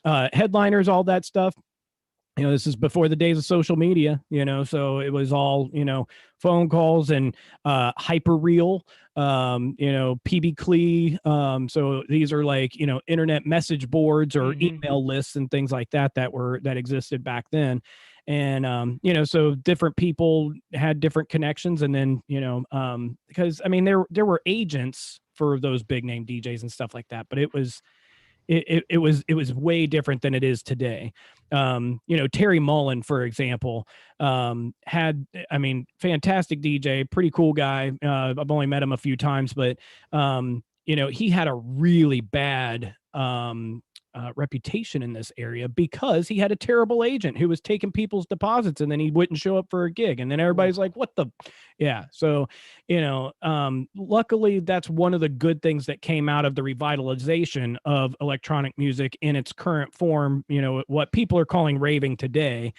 Headliners, all that stuff. You know, this is before the days of social media, you know, so it was all, you know, phone calls and hyperreal, you know, PB Clee. So these are like, you know, internet message boards or email lists and things like that that existed back then. And, you know, so different people had different connections. And then, you know, because I mean, there were agents for those big name DJs and stuff like that, but it was way different than it is today. You know, Terry Mullen, for example, had, I mean, fantastic DJ, pretty cool guy. I've only met him a few times, but, you know, he had a really bad, reputation in this area because he had a terrible agent who was taking people's deposits and then he wouldn't show up for a gig. And then everybody's like, what the, yeah. So, you know, luckily that's one of the good things that came out of the revitalization of electronic music in its current form, you know, what people are calling raving today.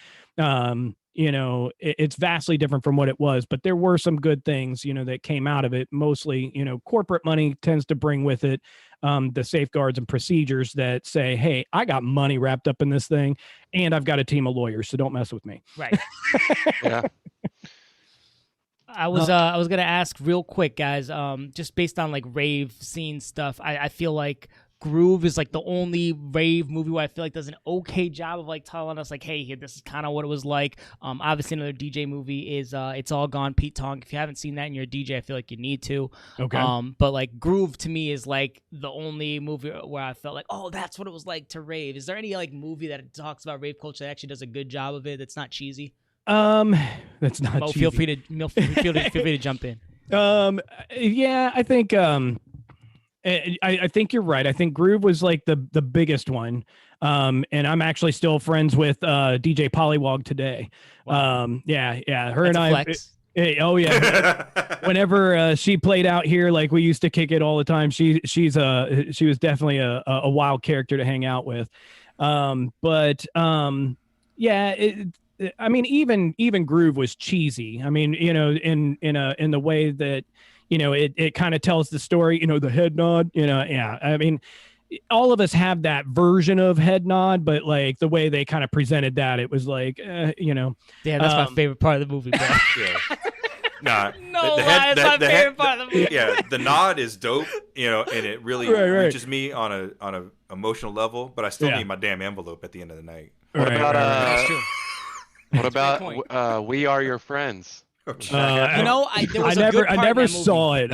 You know, it's vastly different from what it was, but there were some good things, you know, that came out of it. Mostly, you know, corporate money tends to bring with it the safeguards and procedures that say, hey, I got money wrapped up in this thing and I've got a team of lawyers, so don't mess with me. Right. Yeah. I was going to ask real quick, guys, just based on like rave scene stuff, I feel like Groove is like the only rave movie where I feel like does an okay job of like telling us like, hey, this is kind of what it was like. Obviously another DJ movie is It's All Gone, Pete Tong. If you haven't seen that and you're a DJ, I feel like you need to. Okay. But like Groove to me is like the only movie where I felt like, oh, that's what it was like to rave. Is there any like movie that talks about rave culture that actually does a good job of it that's not cheesy? That's not cheesy. Feel free to jump in. Yeah, I think I think you're right. I think Groove was like the biggest one. And I'm actually still friends with DJ Pollywog today. Wow. Yeah. Her That's and I. flex. Oh yeah. Whenever she played out here, like we used to kick it all the time. She was definitely a wild character to hang out with. Yeah. I mean, even Groove was cheesy. I mean, you know, in the way that, you know, it kind of tells the story, you know, the head nod, you know, yeah. I mean, all of us have that version of head nod, but like the way they kind of presented that, it was like, you know. Yeah, that's my favorite part of the movie, bro. Yeah. Nah, no, it's my favorite part of the movie. Yeah, the nod is dope, you know, and it really reaches me on a emotional level, but I still need my damn envelope at the end of the night. What about That's true. what about We Are Your Friends? You know, I never saw it.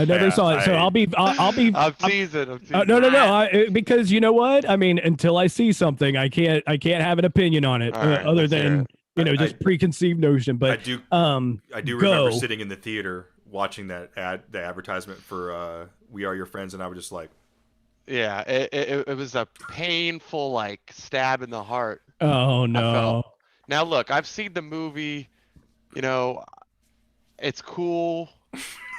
So I'll be. I'm teasing. No. Because you know what? I mean, until I see something, I can't have an opinion on it right, other than just preconceived notion. But I do remember sitting in the theater watching the advertisement for We Are Your Friends, and I was just like, yeah, it was a painful like stab in the heart. Oh no. Now look, I've seen the movie. You know, it's cool,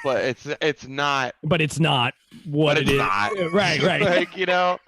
but it's not. But it's not what it is. Right. Like, you know,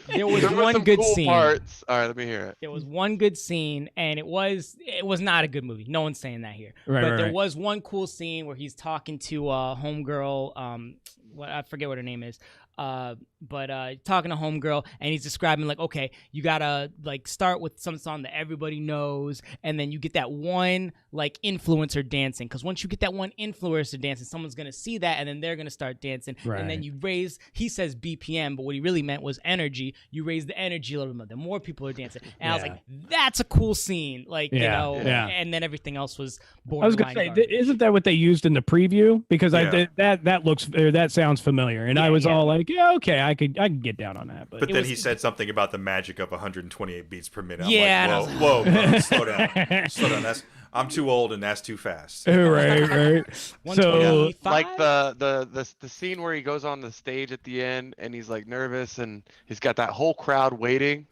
there was one good cool scene. Parts. All right, let me hear it. There was one good scene, and it was not a good movie. No one's saying that here. Right, but there was one cool scene where he's talking to homegirl. I forget what her name is. talking to homegirl, and he's describing like, okay, you gotta like start with some song that everybody knows, and then you get that one like influencer dancing, because once you get that one influencer dancing, someone's gonna see that, and then they're gonna start dancing, and then you raise. He says BPM, but what he really meant was energy. You raise the energy a little bit more. The more people are dancing, and I was like, that's a cool scene, like you know, and then everything else was borderline. I was gonna say, isn't that what they used in the preview? Because that sounds familiar, and I was all like, yeah, okay, I can get down on that. But then he said something about the magic of 128 beats per minute. Yeah, I'm like, whoa, bro, slow down, slow down. I'm too old and that's too fast. Right. So like the scene where he goes on the stage at the end and he's like nervous and he's got that whole crowd waiting,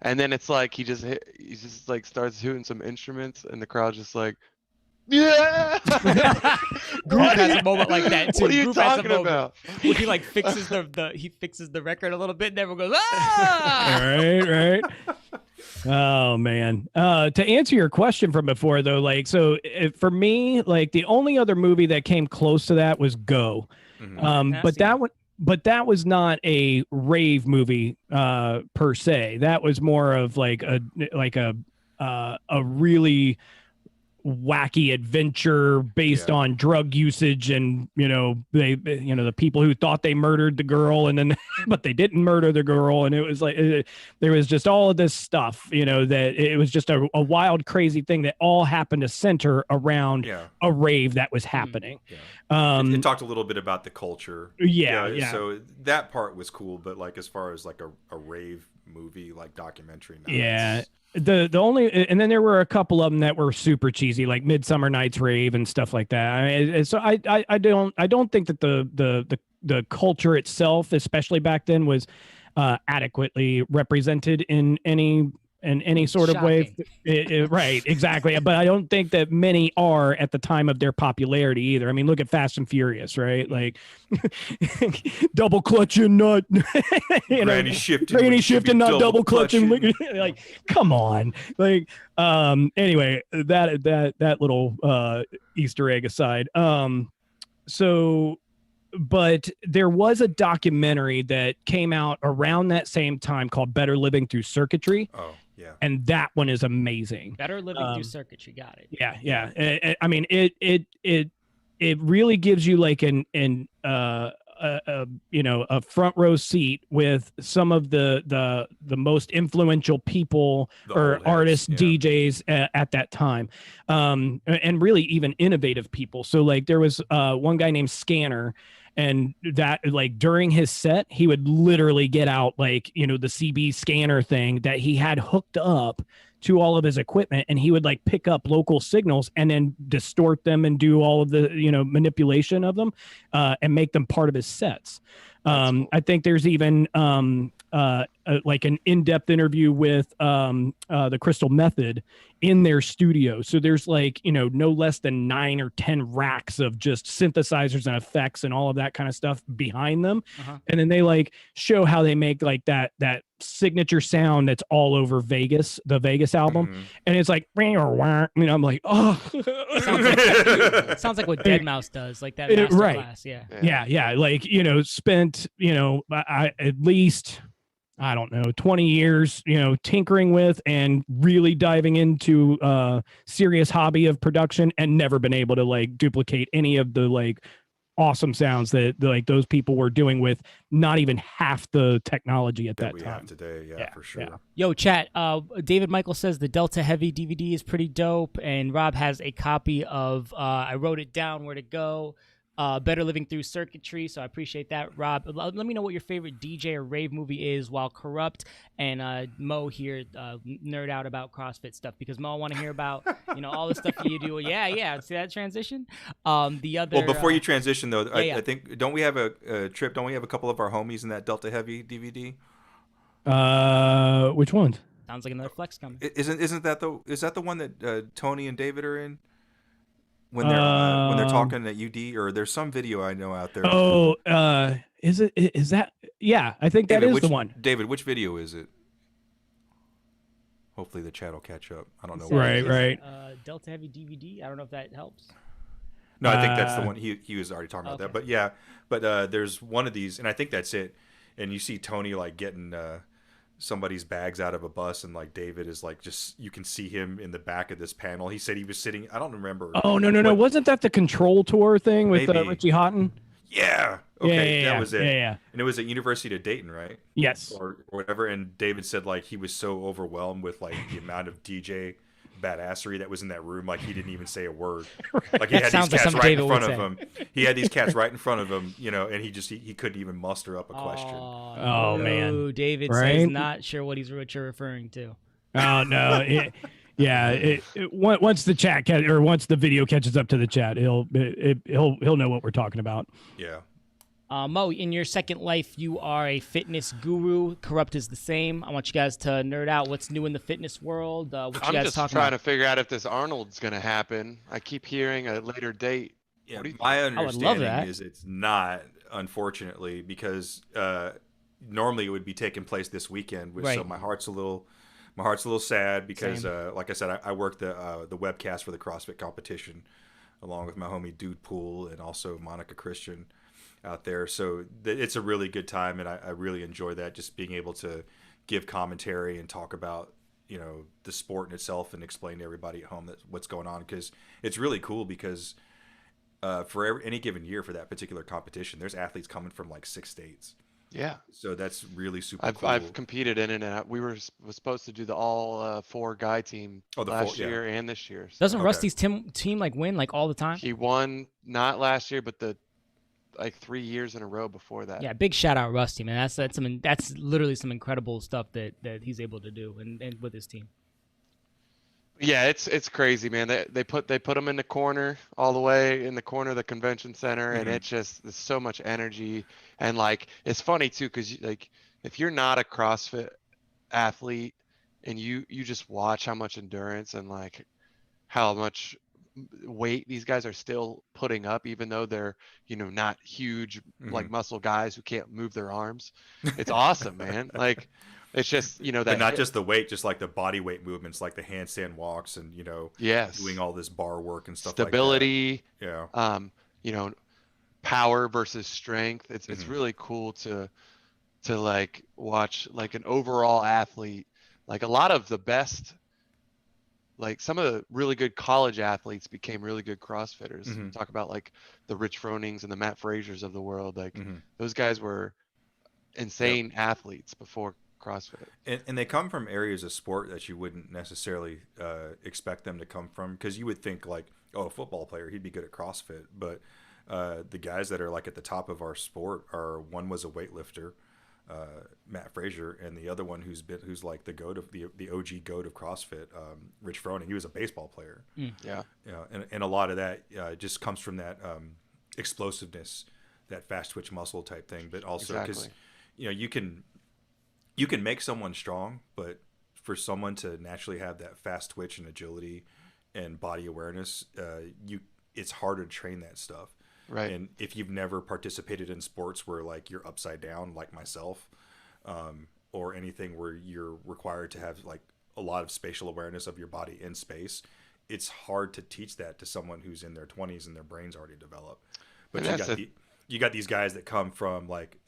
and then it's like he just like starts hooting some instruments and the crowd's just like, yeah. Group has a moment like that too. What are you Group talking about? When he like fixes the record a little bit, and everyone goes, ah! right. Oh man. To answer your question from before though, like, so for me, like the only other movie that came close to that was Go. But that was not a rave movie per se. That was more of like a really wacky adventure based on drug usage, and the people who thought they murdered the girl, and then but they didn't murder the girl, and it was like there was just all of this stuff, that it was just a wild, crazy thing that all happened to center around a rave that was happening. It talked a little bit about the culture. So that part was cool, but like as far as like a rave movie, like documentary, the only, and then there were a couple of them that were super cheesy, like Midsummer Night's Rave and stuff like that. I mean, so I don't think that the culture itself, especially back then, was adequately represented in any sort of way. Right, exactly. But I don't think that many are at the time of their popularity either. I mean, look at Fast and Furious, right? Like double clutching, not granny shifting, not double clutching. Like, come on. Like, anyway, that little Easter egg aside. But there was a documentary that came out around that same time called Better Living Through Circuitry. Oh, yeah. And that one is amazing. Better Living Through Circuitry. Got it. Yeah. I mean, it really gives you like a front row seat with some of the most influential people or artists, DJs at that time, and really even innovative people. So like there was one guy named Scanner, and that like during his set he would literally get out like the CB scanner thing that he had hooked up to all of his equipment, and he would like pick up local signals and then distort them and do all of the manipulation of them and make them part of his sets. Cool. I think there's even like an in-depth interview with the Crystal Method in their studio. So there's like no less than 9 or 10 racks of just synthesizers and effects and all of that kind of stuff behind them. And then they like show how they make like that signature sound that's all over Vegas, the Vegas album. And it's like, I'm like, oh. Sounds like what Deadmau5 does, like that masterclass. Yeah. Like, spent, at least, I don't know, 20 years, tinkering with and really diving into serious hobby of production, and never been able to like duplicate any of the like awesome sounds that like those people were doing with not even half the technology at that time. Have today, for sure. Yo, chat. David Michael says the Delta Heavy DVD is pretty dope, and Rob has a copy of. I wrote it down where to go. Better Living Through Circuitry, so I appreciate that, Rob. Let me know what your favorite DJ or rave movie is while Corrupt and Mo here nerd out about CrossFit stuff, because Mo, I want to hear about all the stuff you do. Yeah. See that transition? The other. Well, before you transition though, I think don't we have a trip? Don't we have a couple of our homies in that Delta Heavy DVD? Which ones? Sounds like another flex coming. Isn't that the one that Tony and David are in? When they're talking at UD, or there's some video I know out there. Oh, is that? Yeah, I think David, that is the one. David, which video is it? Hopefully the chat will catch up. I don't know. Right. Delta Heavy DVD. I don't know if that helps. No, I think that's the one. He was already talking about that. But yeah, there's one of these, and I think that's it. and you see Tony like getting somebody's bags out of a bus, and like David is like, just, you can see him in the back of this panel. He said he was sitting, I don't remember. Oh, no. Wasn't that the Control Tour thing with Maybe. Richie Houghton? Yeah. Okay, Yeah, that was it. Yeah. And it was at University of Dayton, right? Yes. Or whatever. And David said like he was so overwhelmed with like the amount of DJ badassery that was in that room, like he didn't even say a word. Like he had these cats right in front of him. He had these cats right in front of him, you know, and he couldn't even muster up a question. Oh man, David says not sure what you're referring to. Oh no. Once the chat once the video catches up to the chat, he'll know what we're talking about. Yeah. Mo, in your second life, you are a fitness guru. Corrupt is the same. I want you guys to nerd out what's new in the fitness world. What you I'm guys just talking trying about? to figure out if this Arnold's going to happen. I keep hearing a later date. Yeah, my understanding is it's not, unfortunately, because normally it would be taking place this weekend. So my heart's a little sad because, like I said, I work the webcast for the CrossFit competition, along with my homie Dude Pool and also Monica Christian out there. So it's a really good time, and I really enjoy that, just being able to give commentary and talk about, you know, the sport in itself and explain to everybody at home what's going on, because it's really cool because for any given year for that particular competition, there's athletes coming from like 6 states. Yeah. So that's really super cool. I've competed in it, and we was supposed to do the all 4 guy team last year and this year. So. Doesn't Rusty's team like win like all the time? He won not last year, but the like 3 years in a row before that. Yeah, big shout out Rusty, man. That's literally some incredible stuff that he's able to do and with his team. Yeah, it's crazy, man. They put him in the corner, all the way in the corner of the convention center, and it's just, there's so much energy. And like, it's funny too, because like, if you're not a CrossFit athlete and you just watch how much endurance and like how much weight these guys are still putting up, even though they're, you know, not huge like muscle guys who can't move their arms. It's awesome, man. Like, it's just, you know, that, but not just the weight, just like the body weight movements, like the handstand walks, and, you know, doing all this bar work and stuff. Stability, like that. Yeah. You know, power versus strength. It's really cool to like watch like an overall athlete. Like a lot of the best, like some of the really good college athletes became really good CrossFitters. Talk about like the Rich Fronings and the Matt Frasers of the world. Like those guys were insane athletes before CrossFit. And they come from areas of sport that you wouldn't necessarily expect them to come from, because you would think like, oh, a football player, he'd be good at CrossFit. But the guys that are like at the top of our sport are, one was a weightlifter, Matt Fraser, and the other one who's like the goat of the OG goat of CrossFit, Rich Froning. He was a baseball player. Yeah. You know, and a lot of that just comes from that explosiveness, that fast twitch muscle type thing, but also because you know, you can make someone strong, but for someone to naturally have that fast twitch and agility and body awareness, it's harder to train that stuff. Right. And if you've never participated in sports where like you're upside down, like myself, or anything where you're required to have like a lot of spatial awareness of your body in space, it's hard to teach that to someone who's in their 20s and their brain's already developed. But you got these guys that come from like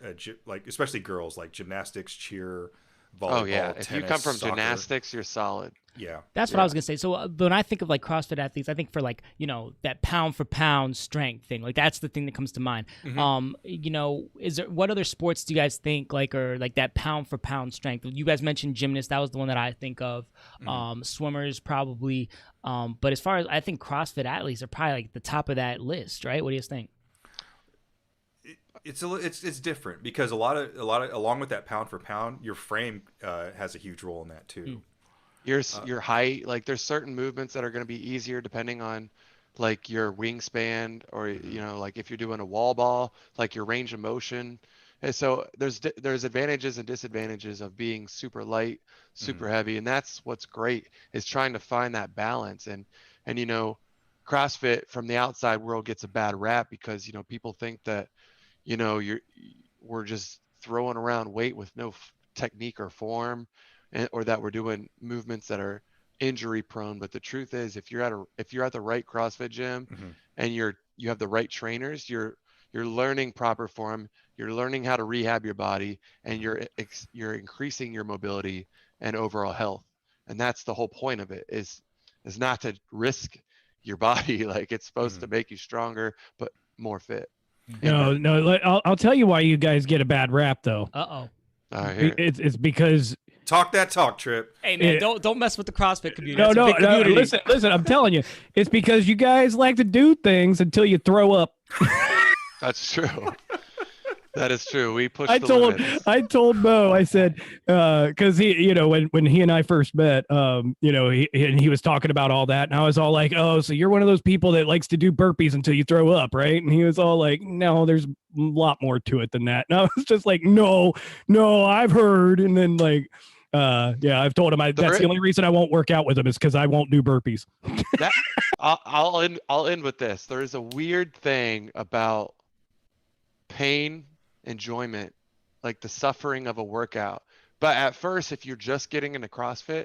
especially girls, like gymnastics, cheer, volleyball, if tennis, you come from soccer. Gymnastics, you're solid. Yeah, that's what I was gonna say. So when I think of like CrossFit athletes, I think for like, you know, that pound for pound strength thing. Like that's the thing that comes to mind. You know, what other sports do you guys think like are like that pound for pound strength? You guys mentioned gymnasts. That was the one that I think of. Swimmers probably. But as far as, I think CrossFit athletes are probably like the top of that list, right? What do you guys think? It's different because a lot of along with that pound for pound, your frame has a huge role in that too. Your height, like there's certain movements that are going to be easier depending on like your wingspan, or you know, like if you're doing a wall ball, like your range of motion. And so there's advantages and disadvantages of being super light, super heavy, and that's what's great, is trying to find that balance. And you know, CrossFit from the outside world gets a bad rap because, you know, people think that, you know, we're just throwing around weight with no technique or form, or that we're doing movements that are injury prone. But the truth is, if you're at the right CrossFit gym and you have the right trainers, you're learning proper form, you're learning how to rehab your body, and you're increasing your mobility and overall health. And that's the whole point of it, is not to risk your body. Like, it's supposed to make you stronger but more fit. No, I'll tell you why you guys get a bad rap though. It's because talk that talk, Trip. Hey man, don't mess with the CrossFit community. No, listen, I'm telling you, it's because you guys like to do things until you throw up. That's true. That is true. We pushed I told Mo, I said, because he, when he and I first met, he was talking about all that, and I was all like, oh, so you're one of those people that likes to do burpees until you throw up, right? And he was all like, no, there's a lot more to it than that. And I was just like, no, I've heard. And then I've told him that's the only reason I won't work out with him is because I won't do burpees. I'll end with this. There is a weird thing about pain, enjoyment, like the suffering of a workout. But at first, if you're just getting into CrossFit,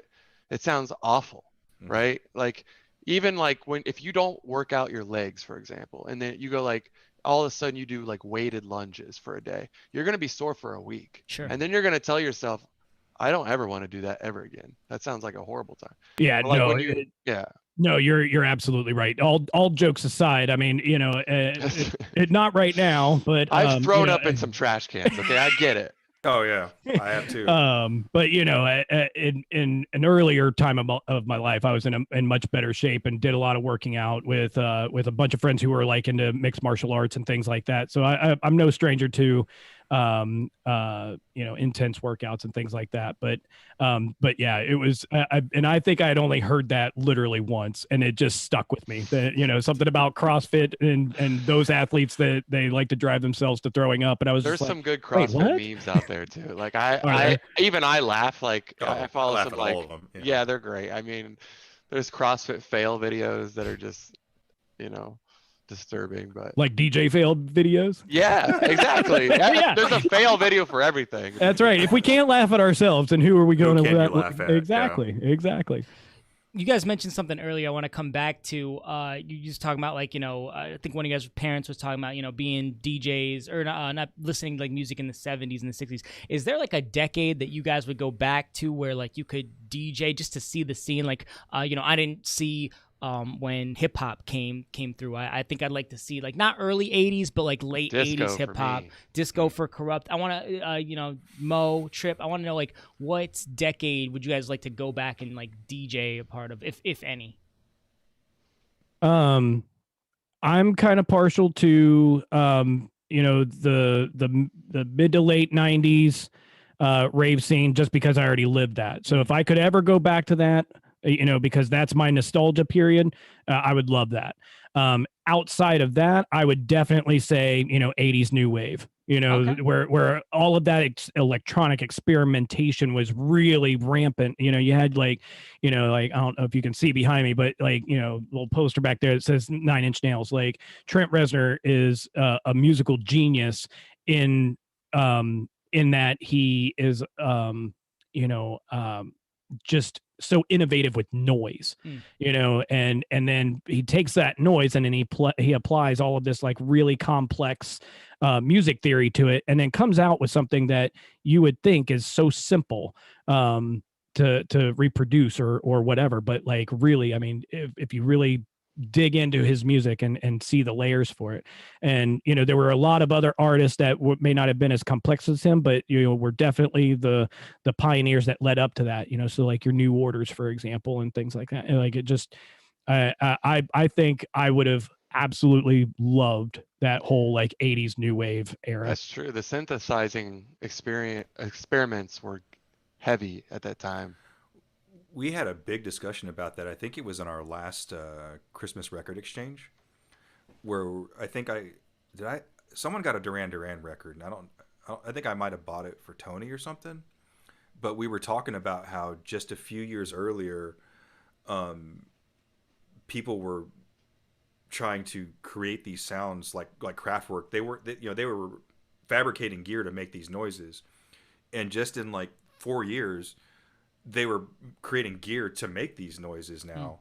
it sounds awful, right? Like, even like if you don't work out your legs, for example, and then you go like, all of a sudden you do like weighted lunges for a day, you're going to be sore for a week. Sure. And then you're going to tell yourself, I don't ever want to do that ever again. That sounds like a horrible time. Yeah, No, you're absolutely right. All jokes aside, I mean, not right now, but I've thrown up in some trash cans. Okay, I get it. Oh yeah, I have too. But in an earlier time of my life, I was in much better shape and did a lot of working out with a bunch of friends who were like into mixed martial arts and things like that. So I'm no stranger to intense workouts and things like that. But yeah, it was, and I think I had only heard that literally once, and it just stuck with me that, something about CrossFit and those athletes that they like to drive themselves to throwing up. And I was there's just some good CrossFit memes out there too. Like I laugh. Like I follow some like, all of them. Yeah, they're great. I mean, there's CrossFit fail videos that are just, disturbing, but like DJ fail videos. Yeah, exactly. There's a fail video for everything. That's right. If we can't laugh at ourselves, then who are we going to laugh at? Exactly. You guys mentioned something earlier I want to come back to. You just talking about like, I think one of you guys' parents was talking about, being DJs or not listening to like music in the 70s and the 60s. Is there like a decade that you guys would go back to where like you could DJ just to see the scene? Like, I didn't see when hip hop came through. I think I'd like to see like not early 80s, but like late disco 80s hip hop, disco for Corrupt. I want to, Mo, Trip, I want to know like what decade would you guys like to go back and like DJ a part of, if any? I'm kind of partial to the mid to late 90s rave scene, just because I already lived that. So if I could ever go back to that, because that's my nostalgia period, I would love that. Outside of that, I would definitely say, 80s new wave, okay, where all of that electronic experimentation was really rampant. You had like, like, I don't know if you can see behind me, but like, little poster back there that says 9 Inch Nails. Like, Trent Reznor is a musical genius in that he is, just so innovative with noise, and then he takes that noise and then he applies all of this like really complex music theory to it, and then comes out with something that you would think is so simple to reproduce or whatever, but like really, I mean, if you really dig into his music and see the layers for it. And there were a lot of other artists that may not have been as complex as him, but were definitely the pioneers that led up to that. So like your New Orders, for example, and things like that. And like it just, I think I would have absolutely loved that whole like 80s new wave era. That's true. The synthesizing experiments were heavy at that time. We had a big discussion about that. I think it was in our last Christmas record exchange, where I think someone got a Duran Duran record, and I think I might have bought it for Tony or something. But we were talking about how just a few years earlier, people were trying to create these sounds like Kraftwerk. They were fabricating gear to make these noises, and just in like 4 years, they were creating gear to make these noises now,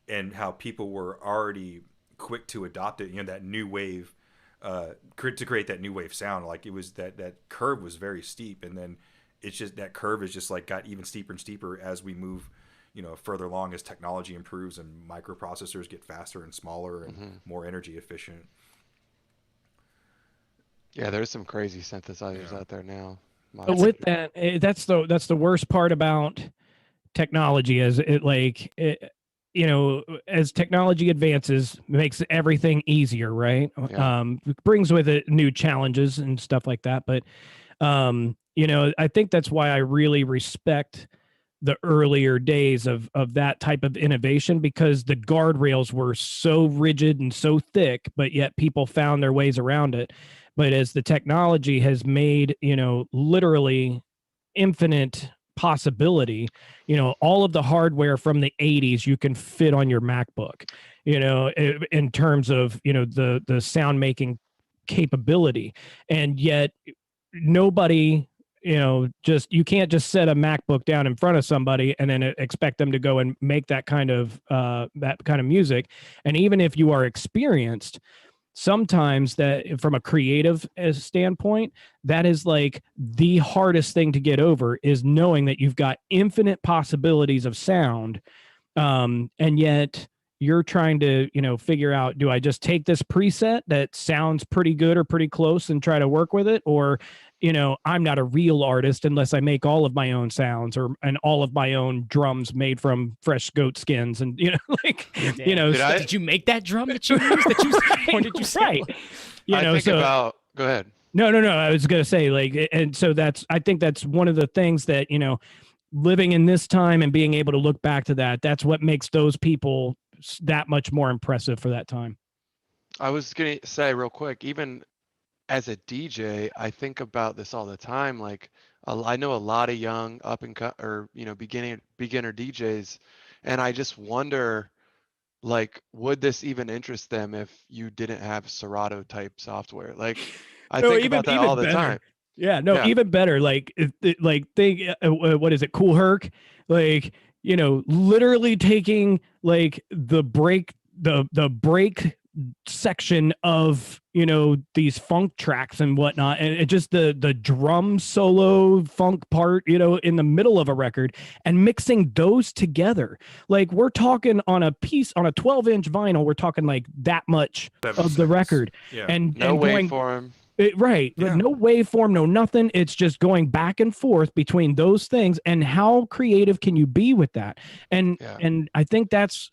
and how people were already quick to adopt it. That new wave to create that new wave sound. Like it was that curve was very steep, and then it's just that curve is just like got even steeper and steeper as we move, further along, as technology improves and microprocessors get faster and smaller and more energy efficient. Yeah, there's some crazy synthesizers out there now. But with that, that's the worst part about technology, is as technology advances, makes everything easier, right? Yeah. Brings with it new challenges and stuff like that. But I think that's why I really respect the earlier days of that type of innovation, because the guardrails were so rigid and so thick, but yet people found their ways around it. But as the technology has made, literally infinite possibility, all of the hardware from the 80s you can fit on your MacBook, in terms of, the sound making capability. And yet nobody, you can't just set a MacBook down in front of somebody and then expect them to go and make that kind of music. And even if you are experienced, sometimes that from a creative standpoint, that is like the hardest thing to get over, is knowing that you've got infinite possibilities of sound. And yet you're trying to, figure out, do I just take this preset that sounds pretty good or pretty close and try to work with it? Or, I'm not a real artist unless I make all of my own sounds and all of my own drums made from fresh goat skins. And, did you make that drum that you used? Or did you right. Go ahead. No. I was going to say, and so I think that's one of the things that, living in this time and being able to look back to that's what makes those people that much more impressive for that time. I was going to say real quick, even as a DJ, I think about this all the time. Like, I know a lot of young beginner DJs, and I just wonder, like, would this even interest them if you didn't have Serato type software? Like, I think about that all the time. Yeah, no, even better. Like, what is it? Cool Herc, literally taking like the break section of these funk tracks and whatnot, and it just the drum solo funk part in the middle of a record, and mixing those together. Like, we're talking on a 12-inch vinyl, we're talking like that much of the record. And no waveform. Right. Yeah. No waveform, no nothing. It's just going back and forth between those things. And how creative can you be with that? And I think that's,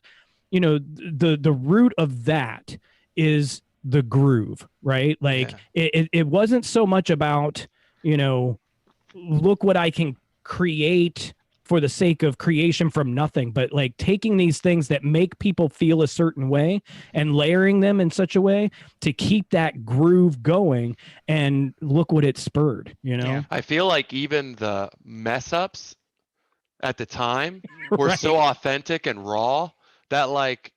the root of that is the groove, right? Like, it wasn't so much about, look what I can create for the sake of creation from nothing, but like taking these things that make people feel a certain way and layering them in such a way to keep that groove going, and look what it spurred, I feel like even the mess ups at the time were so authentic and raw that, like,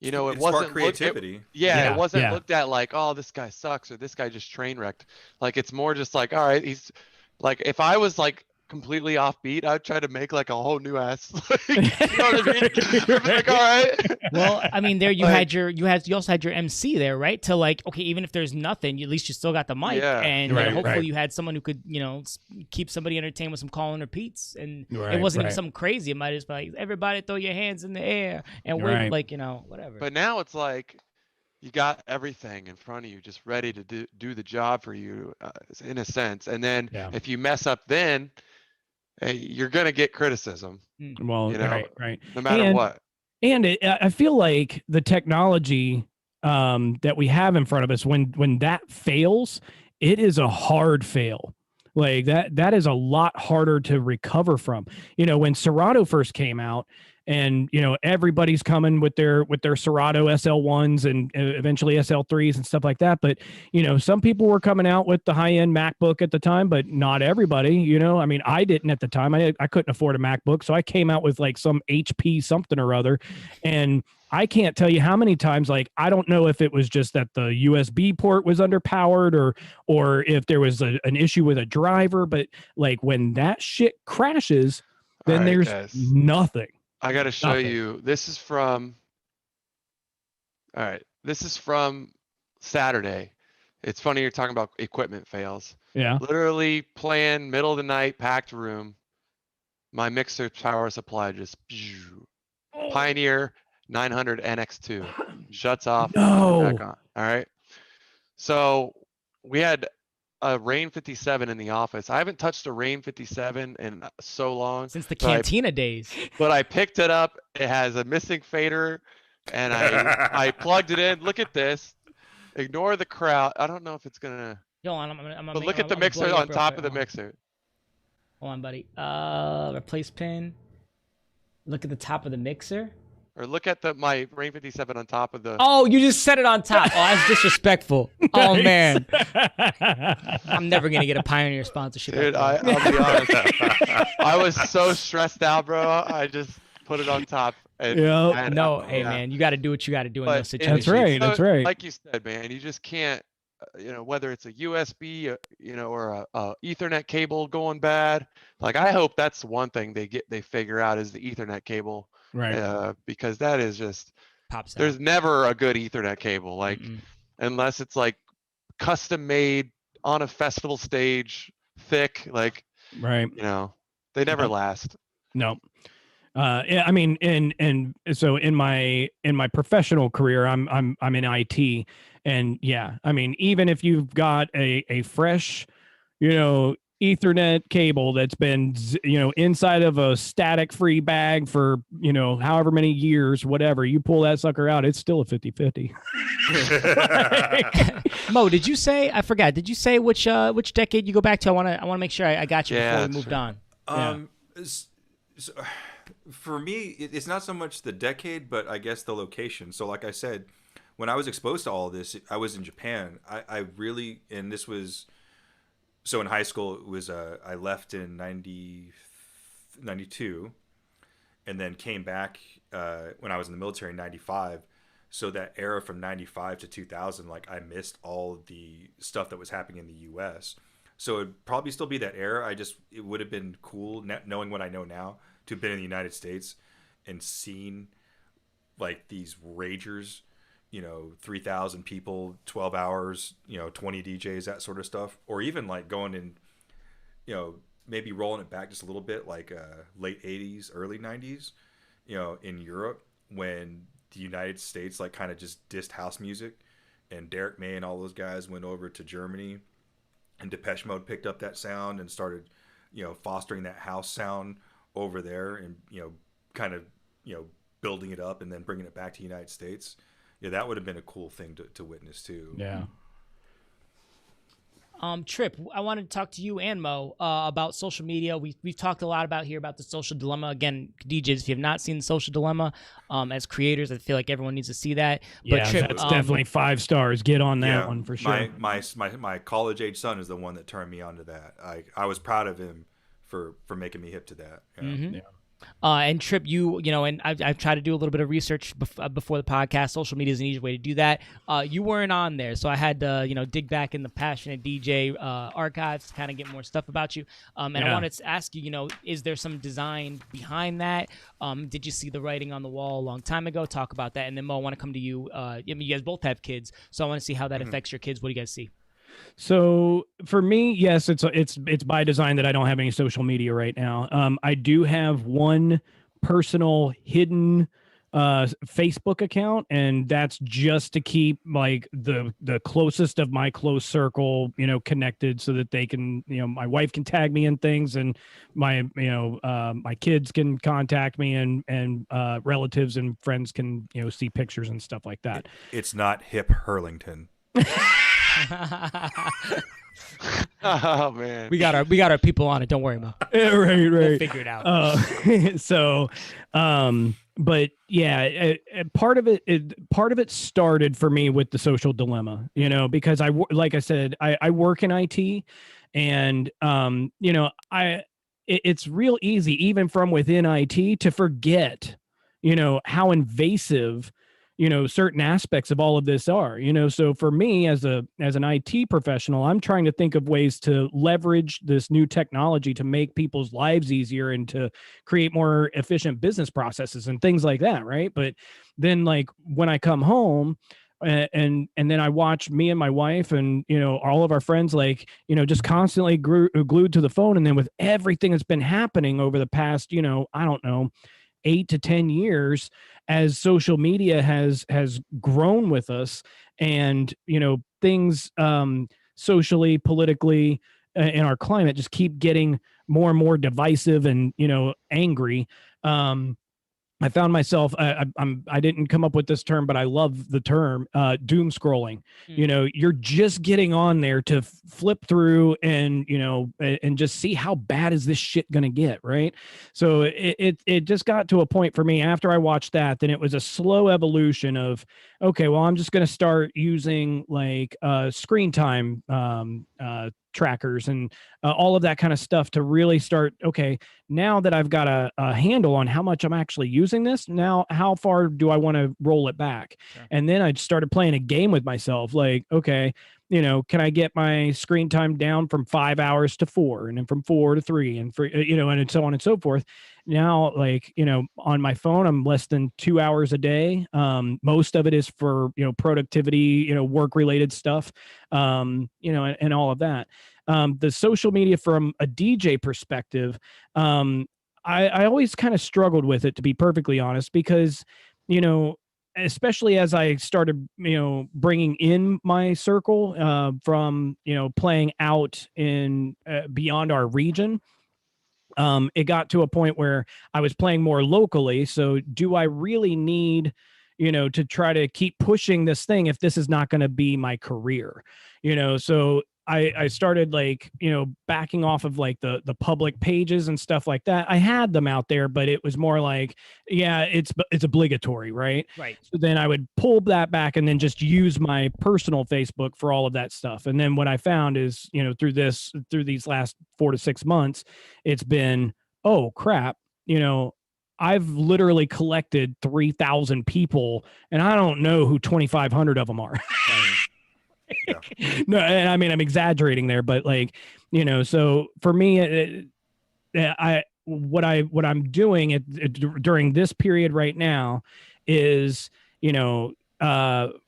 it wasn't creativity. It wasn't looked at like, oh, this guy sucks or this guy just train wrecked. Like, it's more just like, all right, he's like, if I was like completely offbeat, I'd try to make like a whole new ass. Like, you know what I mean? Like, all right. Well, I mean, there you also had your MC there, right? To like, okay, even if there's nothing, at least you still got the mic, and hopefully you had someone who could, keep somebody entertained with some call and repeats, and it wasn't even something crazy. It might just be like, everybody throw your hands in the air and wave, like, whatever. But now it's like, you got everything in front of you, just ready to do the job for you, in a sense. And then if you mess up, then you're gonna get criticism. Well, right, no matter what. And I feel like the technology that we have in front of us, when that fails, it is a hard fail. Like, that is a lot harder to recover from. When Serato first came out, and everybody's coming with their Serato SL1s and eventually SL3s and stuff like that, but some people were coming out with the high-end MacBook at the time, but not everybody. I mean, I didn't at the time. I couldn't afford a MacBook, so I came out with like some HP something or other, and I can't tell you how many times, like, I don't know if it was just that the USB port was underpowered or if there was an issue with a driver, but like, when that shit crashes, then there's nothing. I got to show you. This is from Saturday. It's funny you're talking about equipment fails. Yeah. Literally playing middle of the night, packed room. My mixer power supply just Pioneer 900 NX2 shuts off and turns back No. on. All right. So we had a Rain 57 in the office. I haven't touched a Rain 57 in so long. Since the Cantina days. But I picked it up. It has a missing fader, and I plugged it in. Look at this. Ignore the crowd. I don't know if it's gonna. Yo, I'm gonna But look at the mixer on top of the mixer. Hold on, buddy. Replace pin. Look at the top of the mixer. Or look at my Rain 57 on top of the. Oh, you just set it on top. Oh, that's disrespectful. Oh man, I'm never gonna get a Pioneer sponsorship. Dude, I'll be honest. I was so stressed out, bro. I just put it on top. And No, hey man, you got to do what you got to do in those situations. That's right. That's right. Like you said, man, you just can't. Whether it's a USB, or a Ethernet cable going bad. Like I hope that's one thing they figure out is the Ethernet cable. Right. Because that is just Pops out. there's never a good Ethernet cable, like unless it's like custom made on a festival stage, thick, like right. They never last. No. Yeah, I mean, and so in my professional career, I'm in IT, and yeah, I mean, even if you've got a fresh, Ethernet cable that's been, inside of a static free bag for, however many years, whatever, you pull that sucker out, it's still a 50-50. Mo, did you say, I forgot, did you say which decade you go back to? I want to make sure I got you before we moved on. So, for me, it's not so much the decade, but I guess the location. So like I said, when I was exposed to all of this, I was in Japan. I really, and this was, so in high school, it was, I left in 92 and then came back when I was in the military in 95. So that era from 95 to 2000, like I missed all the stuff that was happening in the US. So it'd probably still be that era. It would have been cool knowing what I know now to have been in the United States and seen like these ragers, 3,000 people, 12 hours, 20 DJs, that sort of stuff. Or even like going in, maybe rolling it back just a little bit, like late 80s, early 90s, in Europe when the United States like kind of just dissed house music, and Derek May and all those guys went over to Germany, and Depeche Mode picked up that sound and started, fostering that house sound over there, and kind of building it up and then bringing it back to the United States. Yeah, that would have been a cool thing to witness too. Yeah. Trip, I wanted to talk to you and Mo about social media. We've talked a lot about the social dilemma. Again, DJs, if you have not seen the social dilemma, as creators, I feel like everyone needs to see that. But Yeah, Trip, that's definitely 5 stars. Get on that one for sure. My college age son is the one that turned me on to that. I was proud of him for making me hip to that. Yeah. And Trip, and I've tried to do a little bit of research before the podcast. Social media is an easy way to do that. You weren't on there, so I had to, dig back in the Passionate DJ archives to kind of get more stuff about you. And I wanted to ask you, is there some design behind that? Did you see the writing on the wall a long time ago? Talk about that. And then Mo, I want to come to you. You guys both have kids, so I want to see how that affects your kids. What do you guys see? So for me, yes, it's by design that I don't have any social media right now. I do have one personal hidden Facebook account, and that's just to keep like the closest of my close circle, connected, so that they can, my wife can tag me in things, and my my kids can contact me, and relatives and friends can see pictures and stuff like that. It's not Hip Hurlington. Oh man, we got our people on it. Don't worry, Mo. Right. We'll figure it out. But yeah, part of it started for me with the social dilemma, because like I said, I work in IT, and it's real easy even from within IT to forget, how invasive certain aspects of all of this are, so for me as an IT professional, I'm trying to think of ways to leverage this new technology to make people's lives easier and to create more efficient business processes and things like that. Right. But then like when I come home, and then I watch me and my wife and, you know, all of our friends, like, you know, just constantly glued to the phone. And then with everything that's been happening over the past, you know, I don't know, 8 to 10 years, as social media has grown with us, and, you know, things socially, politically, in our climate just keep getting more and more divisive and, you know, angry. I found myself, I didn't come up with this term, but I love the term, doom scrolling. You know, you're just getting on there to flip through and, you know, and just see how bad is this shit going to get. Right. So it just got to a point for me after I watched that, then it was a slow evolution of, okay, well, I'm just going to start using like screen time trackers and all of that kind of stuff to really start, okay, now that I've got a handle on how much I'm actually using this, now how far do I want to roll it back? Sure. And then I started playing a game with myself, like, okay, you know, can I get my screen time down from 5 hours to 4, and then from 4 to 3, and for, you know, and so on and so forth. Now, like, you know, on my phone, I'm less than 2 hours a day. Most of it is for, you know, productivity, you know, work related stuff, you know, and all of that. The social media from a DJ perspective, I always kind of struggled with it, to be perfectly honest, because, you know, especially as I started, you know, bringing in my circle from, you know, playing out in beyond our region, it got to a point where I was playing more locally. So do I really need, you know, to try to keep pushing this thing if this is not going to be my career, you know? So I started, like, you know, backing off of like the public pages and stuff like that. I had them out there, but it was more like, yeah, it's obligatory, right? Right. So then I would pull that back and then just use my personal Facebook for all of that stuff. And then what I found is, you know, through these last 4 to 6 months, it's been, oh crap, you know, I've literally collected 3,000 people, and I don't know who 2,500 of them are. Yeah. No, and I mean, I'm exaggerating there, but, like, you know, so for me, what I'm doing during this period right now is, you know,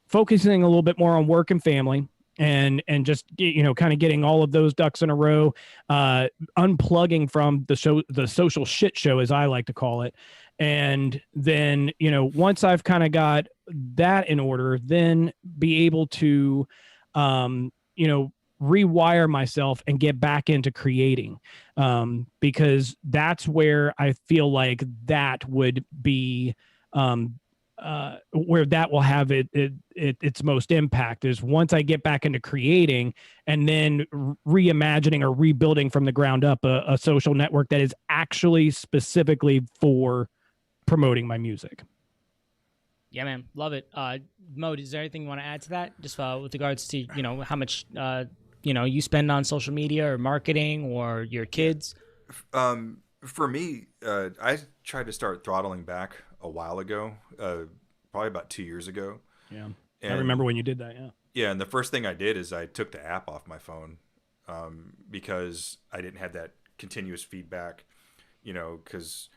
focusing a little bit more on work and family, and just, you know, kind of getting all of those ducks in a row, unplugging from the social shit show, as I like to call it. And then, you know, once I've kind of got that in order, then be able to, you know, rewire myself and get back into creating, because that's where I feel like that would be, where that will have its most impact, is once I get back into creating, and then reimagining or rebuilding from the ground up a social network that is actually specifically for promoting my music. Yeah, man, love it. Mo, is there anything you want to add to that, just with regards to, you know, how much you know, you spend on social media or marketing or your kids? For me, I tried to start throttling back a while ago, probably about 2 years ago. Yeah, and, I remember when you did that. Yeah. Yeah, and the first thing I did is I took the app off my phone, because I didn't have that continuous feedback, you know, because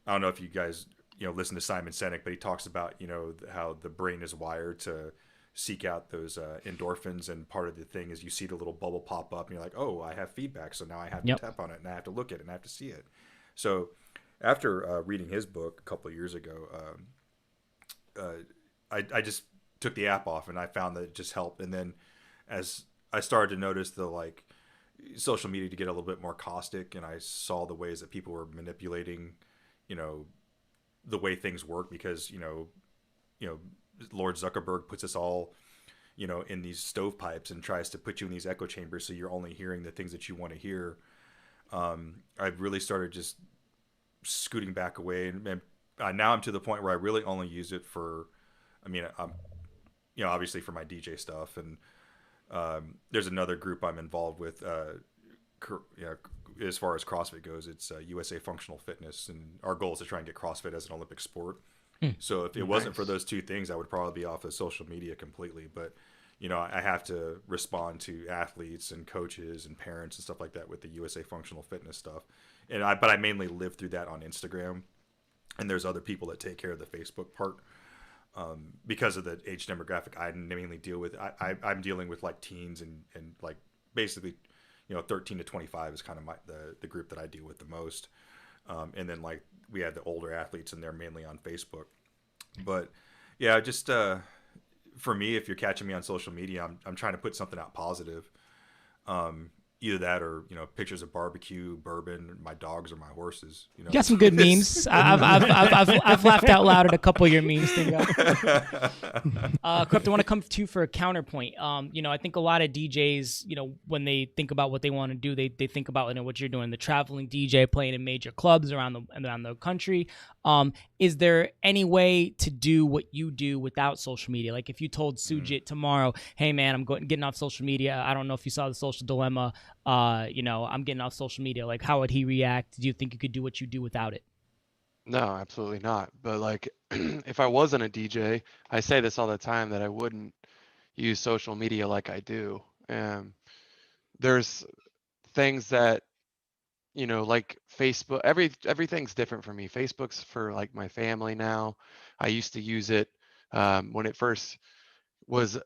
I don't know if you guys, you know, listen to Simon Sinek, but he talks about, you know, how the brain is wired to seek out those endorphins, and part of the thing is you see the little bubble pop up and you're like, oh, I have feedback, so now I have to tap on it, and I have to look at it, and I have to see it. So after reading his book a couple of years ago, I just took the app off, and I found that it just helped. And then as I started to notice the, like, social media to get a little bit more caustic, and I saw the ways that people were manipulating, you know, the way things work, because, you know, Lord Zuckerberg puts us all, you know, in these stovepipes and tries to put you in these echo chambers, so you're only hearing the things that you want to hear. I've really started just scooting back away, and now I'm to the point where I really only use it for, I mean, you know, obviously for my DJ stuff, and there's another group I'm involved with, you know, as far as CrossFit goes. It's USA Functional Fitness, and our goal is to try and get CrossFit as an Olympic sport. So if it wasn't for those two things, I would probably be off of social media completely. But, you know, I have to respond to athletes and coaches and parents and stuff like that with the USA Functional Fitness stuff. But I mainly live through that on Instagram, and there's other people that take care of the Facebook part. because of the age demographic I mainly deal with. I'm dealing with like teens and like basically, 13 to 25 is kind of the group that I deal with the most. And then like we have the older athletes, and they're mainly on Facebook. But yeah, just for me, if you're catching me on social media, I'm trying to put something out positive. Either that or pictures of barbecue, bourbon, my dogs or my horses. You got some good memes. I've laughed out loud at a couple of your memes. Crypto, I want to come to you for a counterpoint. I think a lot of DJs, when they think about what they want to do, they think about what you're doing, the traveling DJ playing in major clubs around the country. Is there any way to do what you do without social media? Like if you told Sujit tomorrow, hey man, I'm getting off social media. I don't know if you saw The Social Dilemma. I'm getting off social media. Like how would he react? Do you think you could do what you do without it? No, absolutely not. But like, if I wasn't a DJ, I say this all the time that I wouldn't use social media like I do. There's things that, like Facebook, everything's different for me. Facebook's for like my family now. I used to use it when it first was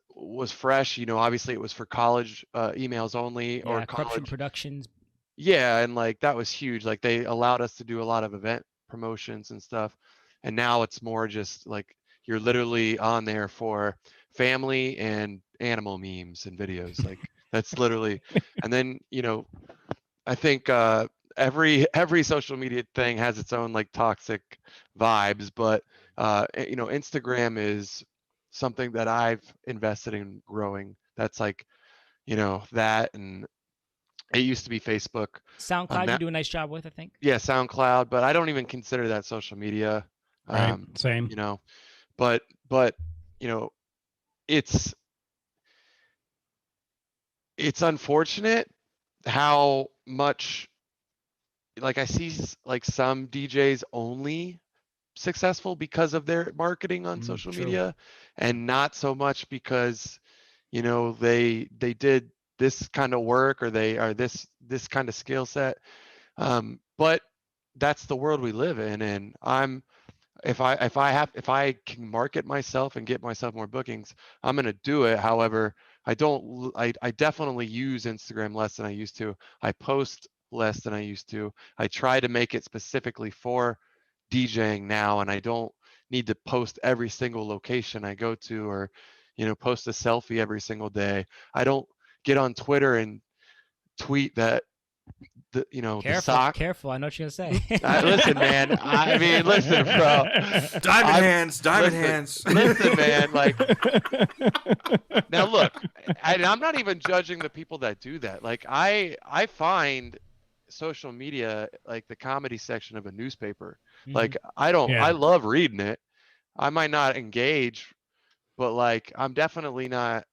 fresh. Obviously it was for college emails only, or Corruption college Productions. Yeah, and like that was huge. Like they allowed us to do a lot of event promotions and stuff. And now it's more just like you're literally on there for family and animal memes and videos. Like that's literally, and then, I think every social media thing has its own like toxic vibes, but Instagram is something that I've invested in growing. That's like, that, and it used to be Facebook. SoundCloud, you do a nice job with, I think. Yeah, SoundCloud, but I don't even consider that social media. Right. Same. But it's unfortunate how much, like I see like some DJs only successful because of their marketing on social media, and not so much because they did this kind of work, or they are this kind of skill set. But that's the world we live in, and if I can market myself and get myself more bookings, I'm going to do it. However, I definitely use Instagram less than I used to. I post less than I used to. I try to make it specifically for DJing now, and I don't need to post every single location I go to, or post a selfie every single day. I don't get on Twitter and tweet that the sock. Careful, I know what you're gonna say. Listen, man. Listen, bro. Diamond hands. Listen, man. Like, now look, I'm not even judging the people that do that. Like, I find social media like the comedy section of a newspaper. Mhm. Like, I love reading it. I might not engage, but like, I'm definitely not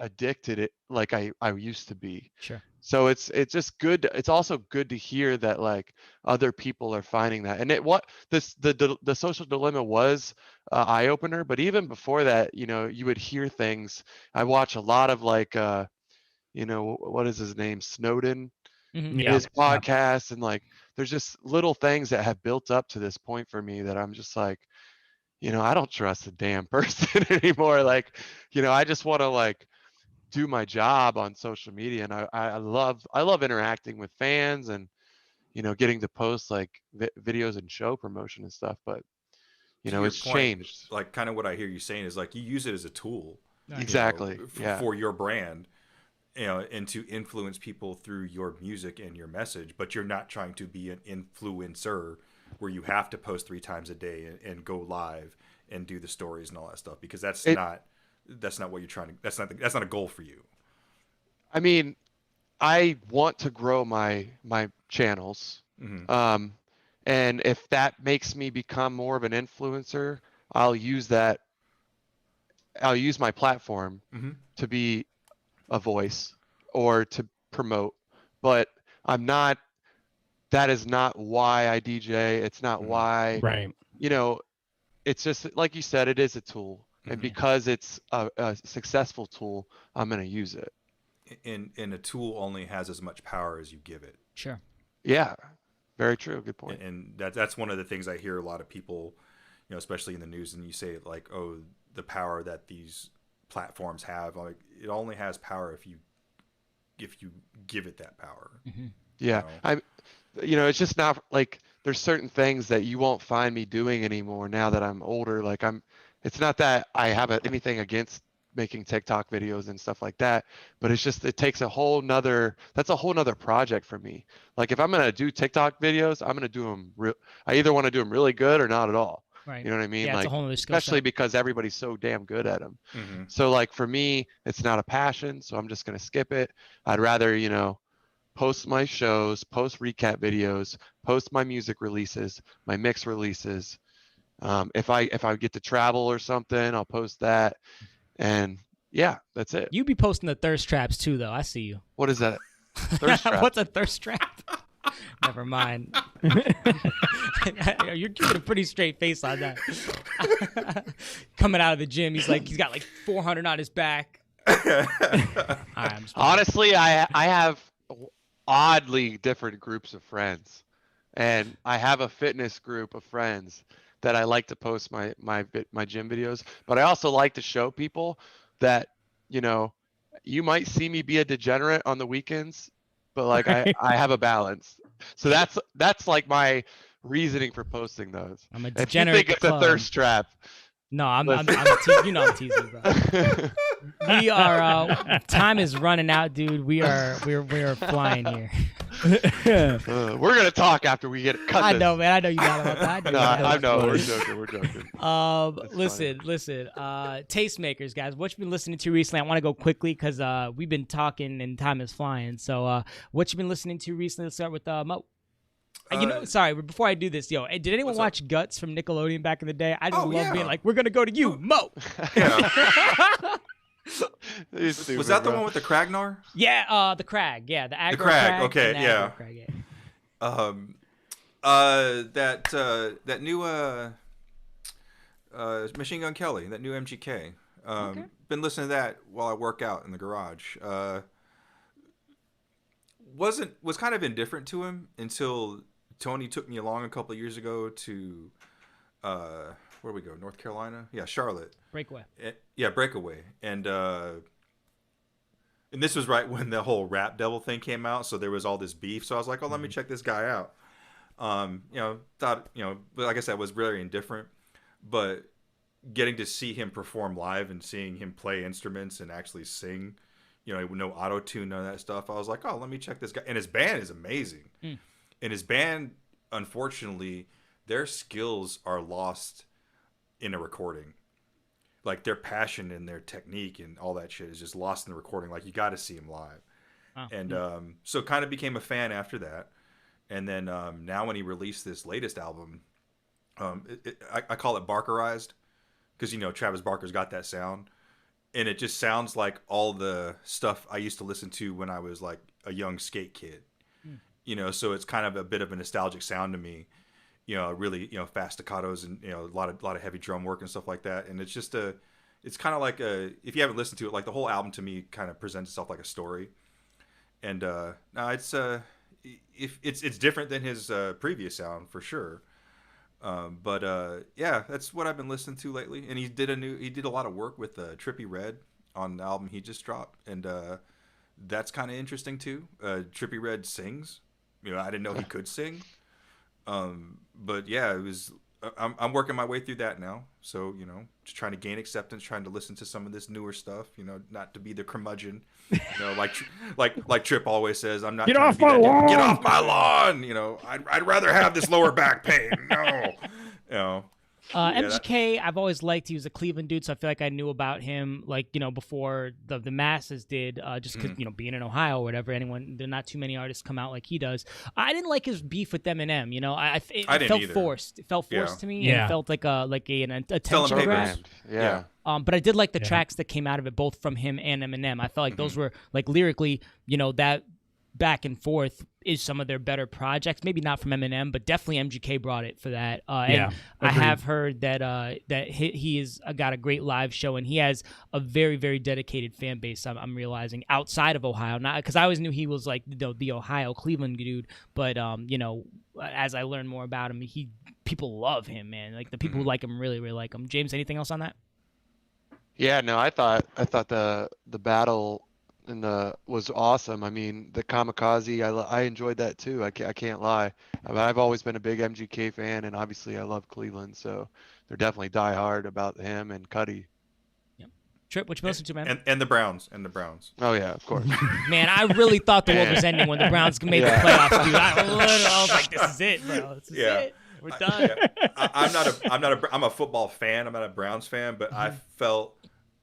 addicted it like I used to be. Sure. So it's just good. It's also good to hear that like other people are finding that. And the Social Dilemma was an eye opener, but even before that, you would hear things. I watch a lot of like, what is his name? Snowden, his podcast, and like, there's just little things that have built up to this point for me that I'm just like, I don't trust a damn person anymore. Like, I just want to like do my job on social media, and I love interacting with fans, and getting to post like videos and show promotion and stuff. But it's changed. Like kind of what I hear you saying is like you use it as a tool. Exactly. For your brand, and to influence people through your music and your message, but you're not trying to be an influencer where you have to post 3 times a day and go live and do the stories and all that stuff, because that's not what you're trying to. That's not a goal for you. I mean, I want to grow my channels, and if that makes me become more of an influencer, I'll use my platform to be a voice or to promote. But that is not why I DJ. It's not why. Right. It's just like you said, it is a tool. And because it's a successful tool, I'm going to use it. And a tool only has as much power as you give it. Sure. Yeah. Very true. Good point. And that's one of the things I hear a lot of people, especially in the news, and you say like, oh, the power that these platforms have. Like, it only has power if you give it that power. Yeah, it's just not like there's certain things that you won't find me doing anymore now that I'm older. Like it's not that I have anything against making TikTok videos and stuff like that, but it's just, it takes that's a whole nother project for me. Like if I'm going to do TikTok videos, I'm going to do them I either want to do them really good or not at all. Right. You know what I mean? Yeah, like, it's a whole other skill especially set. because everybody's so damn good at them. Mm-hmm. So like for me, it's not a passion, so I'm just going to skip it. I'd rather, post my shows, post recap videos, post my music releases, my mix releases. If I get to travel or something, I'll post that. And yeah, that's it. You be posting the thirst traps too, though. I see you. What is that? Thirst trap? What's a thirst trap? Never mind. You're keeping a pretty straight face on that. Coming out of the gym, he's got like 400 on his back. All right, honestly, I have oddly different groups of friends, and I have a fitness group of friends that I like to post my gym videos, but I also like to show people that, you might see me be a degenerate on the weekends, but like I have a balance. So that's like my reasoning for posting those. I'm a if you degenerate. think it's a thirst trap. No, I'm teasing, bro. We are time is running out, dude. We're flying here. We're gonna talk after we get cut. I know, man. I know you got about that. I know. We're joking. Listen. Tastemakers, guys. What you been listening to recently? I want to go quickly because we've been talking and time is flying. So, what you been listening to recently? Let's start with Mo. Sorry, before I do this, did anyone watch Guts from Nickelodeon back in the day? I just love being like, we're going to go to you, Mo. Was that the one with the Kragnar? Yeah, the Crag. Yeah, the aggro Crag. Okay, yeah. Crag, That new Machine Gun Kelly, that new MGK. Been listening to that while I work out in the garage. Was kind of indifferent to him until Tony took me along a couple of years ago to where do we go? North Carolina? Yeah, Charlotte. Breakaway. Breakaway. And this was right when the whole Rap Devil thing came out, so there was all this beef. So I was like, let me check this guy out. But like I said, was very indifferent. But getting to see him perform live and seeing him play instruments and actually sing, no auto-tune, none of that stuff. I was like, let me check this guy. And his band is amazing. And his band, unfortunately, their skills are lost in a recording. Like, their passion and their technique and all that shit is just lost in the recording. Like, you got to see him live. Wow. And so kind of became a fan after that. And then now when he released this latest album, I call it Barkerized because, Travis Barker's got that sound. And it just sounds like all the stuff I used to listen to when I was like a young skate kid, so it's kind of a bit of a nostalgic sound to me, really, fast staccatos and, a lot of heavy drum work and stuff like that. And it's just it's kind of like if you haven't listened to it, like the whole album to me kind of presents itself like a story. And no, it's different than his previous sound for sure. But that's what I've been listening to lately. And he did a lot of work with Trippie Redd on the album he just dropped, and that's kind of interesting too. Trippie Redd sings. I didn't know he could sing. But yeah, it was. I'm working my way through that now. So just trying to gain acceptance, trying to listen to some of this newer stuff. Not to be the curmudgeon. Like Trip always says, I'm not. Get off my lawn. Get off my lawn. I'd rather have this lower back pain. No. MGK, I've always liked. He was a Cleveland dude, so I feel like I knew about him, before the masses did, just because, being in Ohio or whatever, there are not too many artists come out like he does. I didn't like his beef with Eminem, it felt either. forced. It felt forced to me. Yeah. And it felt like an attention grab. Yeah. But I did like the tracks that came out of it, both from him and Eminem. I felt like those were, lyrically, that back and forth is some of their better projects. Maybe not from Eminem, but definitely MGK brought it for that. And I have heard that he has got a great live show, and he has a very, very dedicated fan base. I'm realizing outside of Ohio, not because I always knew he was like the Ohio Cleveland dude, but as I learned more about him, people love him, man. Like the people who like him really, really like him. James, anything else on that? Yeah, no, I thought the battle was awesome. I mean, the kamikaze, I enjoyed that too. I can't lie. I mean, I've always been a big MGK fan, and obviously I love Cleveland, so they're definitely die hard about him and Cuddy. Yep. Trip, what you listening to, man? And the Browns. And the Browns. Oh yeah, of course. Man, I really thought the world was ending when the Browns made the playoffs, dude. I was like, this is it, bro. This is it. We're done. I'm a football fan. I'm not a Browns fan, but I felt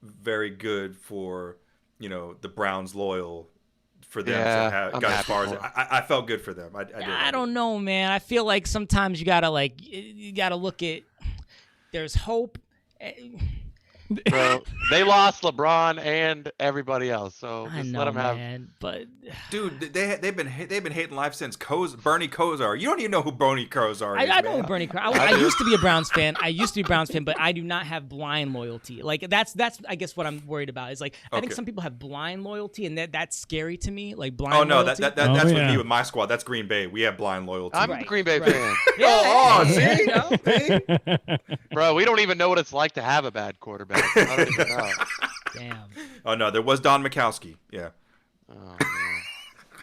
very good for, the Browns loyal for them to have got as far as I felt good for them. I don't know, man. I feel like sometimes you gotta look at there's hope. Bro, they lost LeBron and everybody else, so just let them have. Man, but dude, they've been hating life since Bernie Kosar. You don't even know who Bernie Kosar is. I know who Bernie Kosar. I used to be a Browns fan. But I do not have blind loyalty. Like that's I guess what I'm worried about is like I think some people have blind loyalty, and that's scary to me. Like blind. Oh no, loyalty. That's with me with my squad. That's Green Bay. We have blind loyalty. I'm a Green Bay fan. See? Bro, we don't even know what it's like to have a bad quarterback. I don't even know. Damn. Oh no, there was Don Mikowski. Yeah. Oh, man.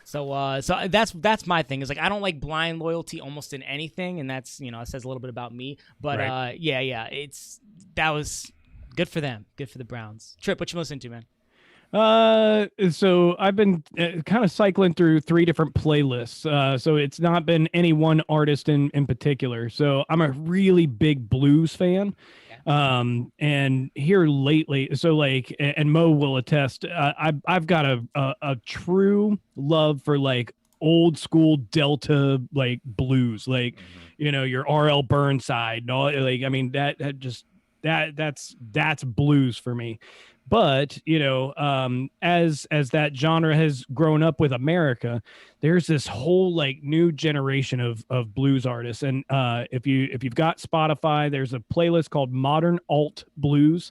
So that's my thing. Is like I don't like blind loyalty almost in anything, and that's it says a little bit about me. But that was good for them. Good for the Browns. Trip, what you listening to, man? So I've been kind of cycling through 3 different playlists. So it's not been any one artist in particular. So I'm a really big blues fan. And here lately, so like, and Mo will attest, I've got a true love for like old school Delta, like blues, like, your R.L. Burnside and all, like, I mean, that's blues for me. But, as that genre has grown up with America, there's this whole like new generation of blues artists. And if you've got Spotify, there's a playlist called Modern Alt Blues.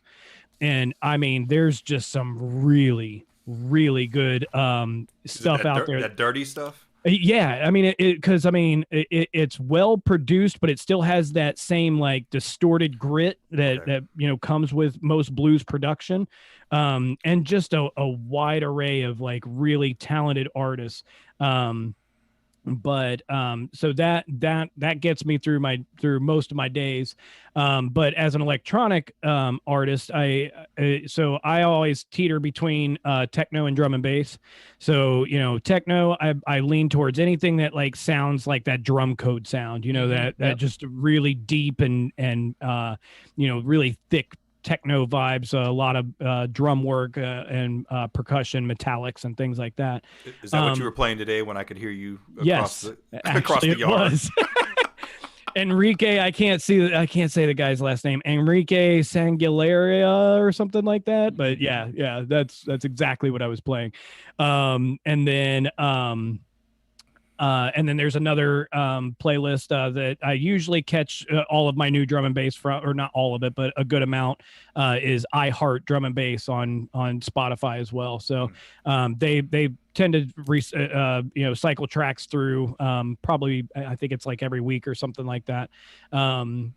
And I mean, there's just some really, really good stuff out there. That dirty stuff? Yeah, I mean, it's well produced, but it still has that same like distorted grit that comes with most blues production, and just a wide array of like really talented artists. But so that gets me through most of my days. But as an electronic artist, I always teeter between techno and drum and bass. So techno, I lean towards anything that like sounds like that drum code sound. That just really deep and really thick techno vibes, a lot of drum work and percussion, metallics, and things like that. Is that what you were playing today when I could hear you across the it yard? Was. Enrique, I can't say the guy's last name. Enrique Sangularia or something like that. But yeah, that's exactly what I was playing. And then there's another playlist that I usually catch all of my new drum and bass from, or not all of it, but a good amount is I Heart Drum and Bass on Spotify as well. So they tend to cycle tracks through probably, I think it's like every week or something like that.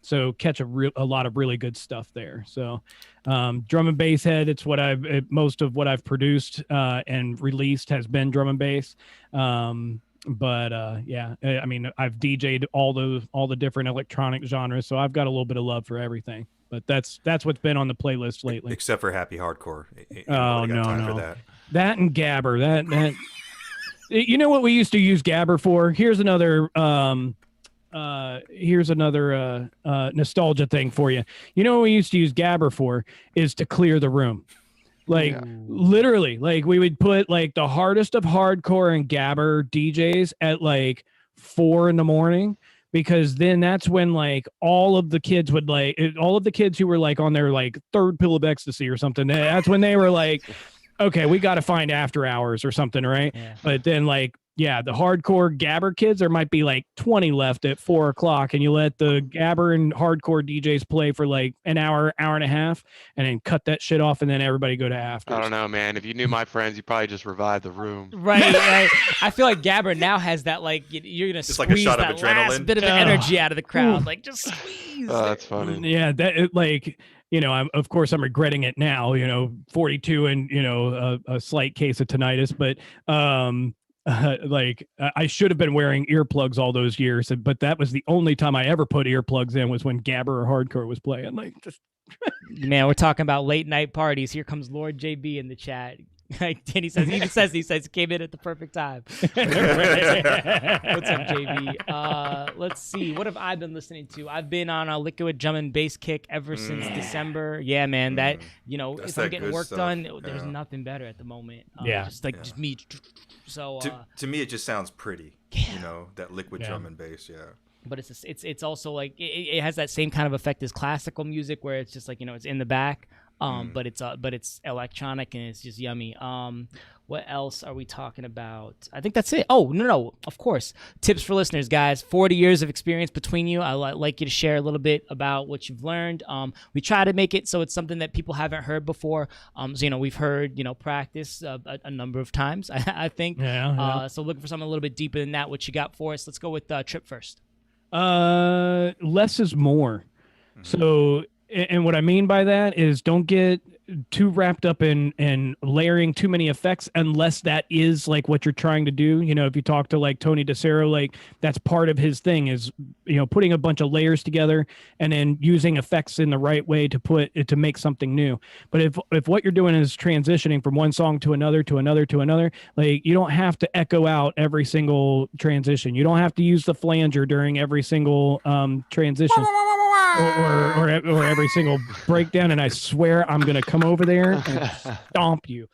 So catch a lot of really good stuff there. So drum and bass head, it's most of what I've produced and released has been drum and bass. But I mean, I've DJ'd all the different electronic genres, so I've got a little bit of love for everything. But that's what's been on the playlist lately. Except for happy hardcore. Oh no. That and Gabber. That you know what we used to use Gabber for? Here's another nostalgia thing for you. You know what we used to use Gabber for is to clear the room. Like literally, like we would put like the hardest of hardcore and Gabber DJs at like 4 a.m, because then that's when like all of the kids who were like on their like 3rd pill of ecstasy or something, that's when they were like, okay, we got to find after hours or something, right? Yeah. But then like, yeah, the hardcore Gabber kids, there might be like 20 left at 4 o'clock, and you let the Gabber and hardcore DJs play for like an hour and a half, and then cut that shit off, and then everybody go to after. I don't know, man. If you knew my friends, you probably just revived the room. Right. I feel like Gabber now has that like you're gonna squeeze like a shot that of adrenaline. Last bit of energy out of the crowd, like just squeeze. Oh, that's funny. Yeah, that like. of course I'm regretting it now, 42 and, a slight case of tinnitus, but, like I should have been wearing earplugs all those years, but that was the only time I ever put earplugs in was when Gabber or Hardcore was playing. Like, just Man, we're talking about late night parties. Here comes Lord JB in the chat. And he says came in at the perfect time. What's up, JB? Let's see. What have I been listening to? I've been on a liquid drum and bass kick ever since December. Yeah, man. That That's if I'm that getting good work stuff. done, Yeah. there's nothing better at the moment. Just me. So To me, it just sounds pretty. That liquid drum and bass. Yeah. But it's also like it has that same kind of effect as classical music, where it's just like it's in the back. But it's electronic and it's just yummy. What else are we talking about? I think that's it. Oh, no, of course. Tips for listeners, guys. 40 years of experience between you. I'd like you to share a little bit about what you've learned. We try to make it so it's something that people haven't heard before. So, we've heard, practice a number of times, I think. Yeah. So looking for something a little bit deeper than that. What you got for us? Let's go with Trip first. Less is more. So, and what I mean by that is don't get too wrapped up in layering too many effects unless that is like what you're trying to do. If you talk to like Tony DeCero, like that's part of his thing is, putting a bunch of layers together and then using effects in the right way to make something new. But if what you're doing is transitioning from one song to another, like you don't have to echo out every single transition. You don't have to use the flanger during every single transition. Or every single breakdown, and I swear I'm gonna come over there and stomp you.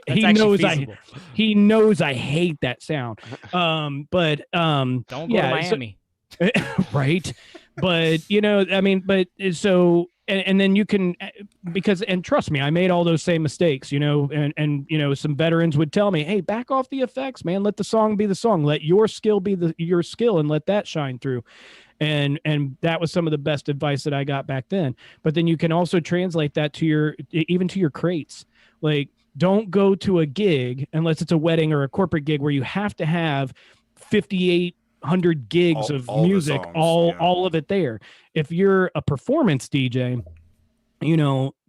He knows I hate that sound. Don't go to Miami, right? But and then you can and trust me, I made all those same mistakes, and some veterans would tell me, hey, back off the effects, man. Let the song be the song. Let your skill be your skill, and let that shine through. And that was some of the best advice that I got back then. But then you can also translate that to your crates. Like, don't go to a gig unless it's a wedding or a corporate gig where you have to have 5,800 gigs of music, all of it there. If you're a performance DJ,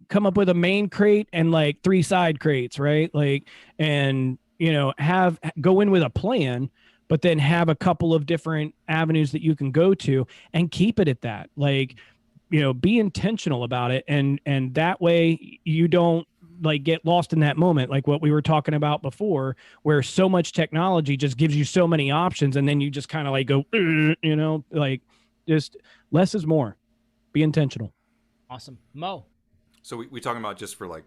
come up with a main crate and like 3 side crates, right? Like, and go in with a plan, but then have a couple of different avenues that you can go to and keep it at that. Like, be intentional about it. And that way you don't like get lost in that moment. Like what we were talking about before, where so much technology just gives you so many options. And then you just kind of like go, like just less is more. Be intentional. Awesome. Mo. So we talking about just for like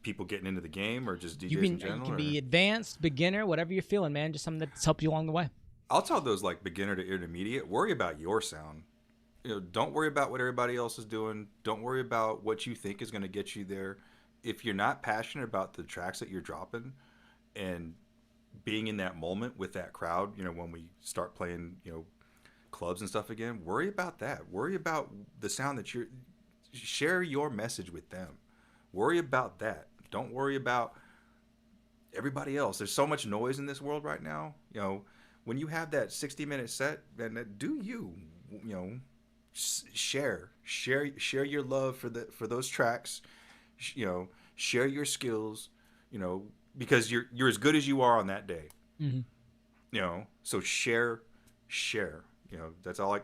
people getting into the game, or just DJs in general? You can be advanced, beginner, whatever you're feeling, man. Just something that's helped you along the way. I'll tell those like beginner to intermediate, worry about your sound. Don't worry about what everybody else is doing. Don't worry about what you think is going to get you there. If you're not passionate about the tracks that you're dropping and being in that moment with that crowd, when we start playing, clubs and stuff again, worry about that. Worry about the sound that share your message with them. Worry about that. Don't worry about everybody else. There's so much noise in this world right now. When you have that 60-minute set, then do share your love for those tracks. Share your skills. Because you're as good as you are on that day. Mm-hmm. So share. That's all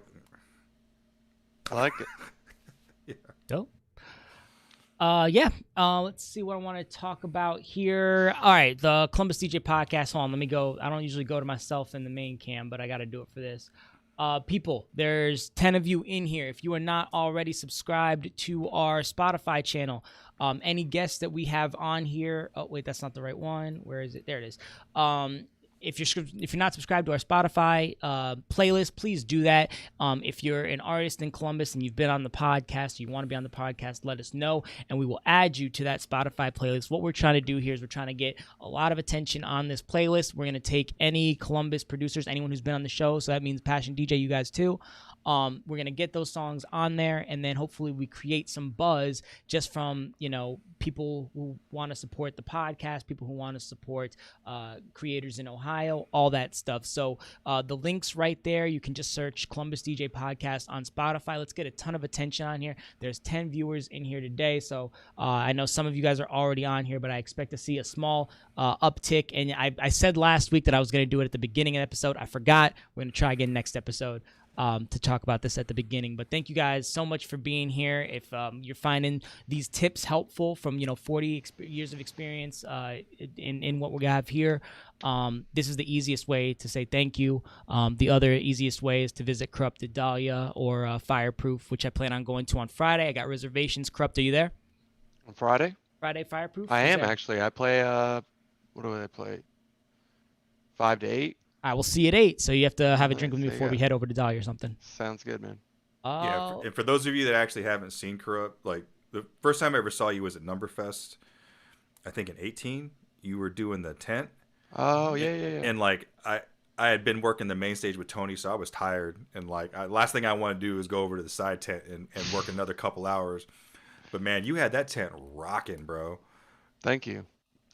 I like it. Yeah. Dope. Let's see what I want to talk about here. All right, the Columbus DJ podcast. Hold on, let me go. I don't usually go to myself in the main cam, but I got to do it for this. People, there's 10 of you in here. If you are not already subscribed to our Spotify channel, any guests that we have on here. Oh, wait, that's not the right one. Where is it? There it is. If you're not subscribed to our Spotify playlist, please do that. If you're an artist in Columbus and you've been on the podcast, or you want to be on the podcast, let us know, and we will add you to that Spotify playlist. What we're trying to do here is we're trying to get a lot of attention on this playlist. We're going to take any Columbus producers, anyone who's been on the show, so that means Passion DJ, you guys too. We're going to get those songs on there, and then hopefully we create some buzz just from, people who want to support the podcast, people who want to support creators in Ohio, all that stuff. So the link's right there. You can just search Columbus DJ Podcast on Spotify. Let's get a ton of attention on here. There's 10 viewers in here today, so I know some of you guys are already on here, but I expect to see a small uptick. And I said last week that I was going to do it at the beginning of the episode. I forgot. We're going to try again next episode to talk about this at the beginning. But thank you guys so much for being here. If you're finding these tips helpful from 40 years of experience in what we have here, this is the easiest way to say thank you. The other easiest way is to visit Corrupted Dahlia or Fireproof, which I plan on going to on Friday. I got reservations. Corrupt, are you there? On Friday? Friday Fireproof? I am actually. I play, what do I play? 5 to 8? I will see you at 8, so you have to have a drink with me Nice, before we head over to Dahlia or something. Sounds good, man. Yeah, and for those of you that actually haven't seen Corrupt, like the first time I ever saw you was at Numberfest, I think in 18. You were doing the tent. Oh, yeah. And like I had been working the main stage with Tony, so I was tired. And like last thing I want to do is go over to the side tent and work another couple hours. But man, you had that tent rocking, bro. Thank you.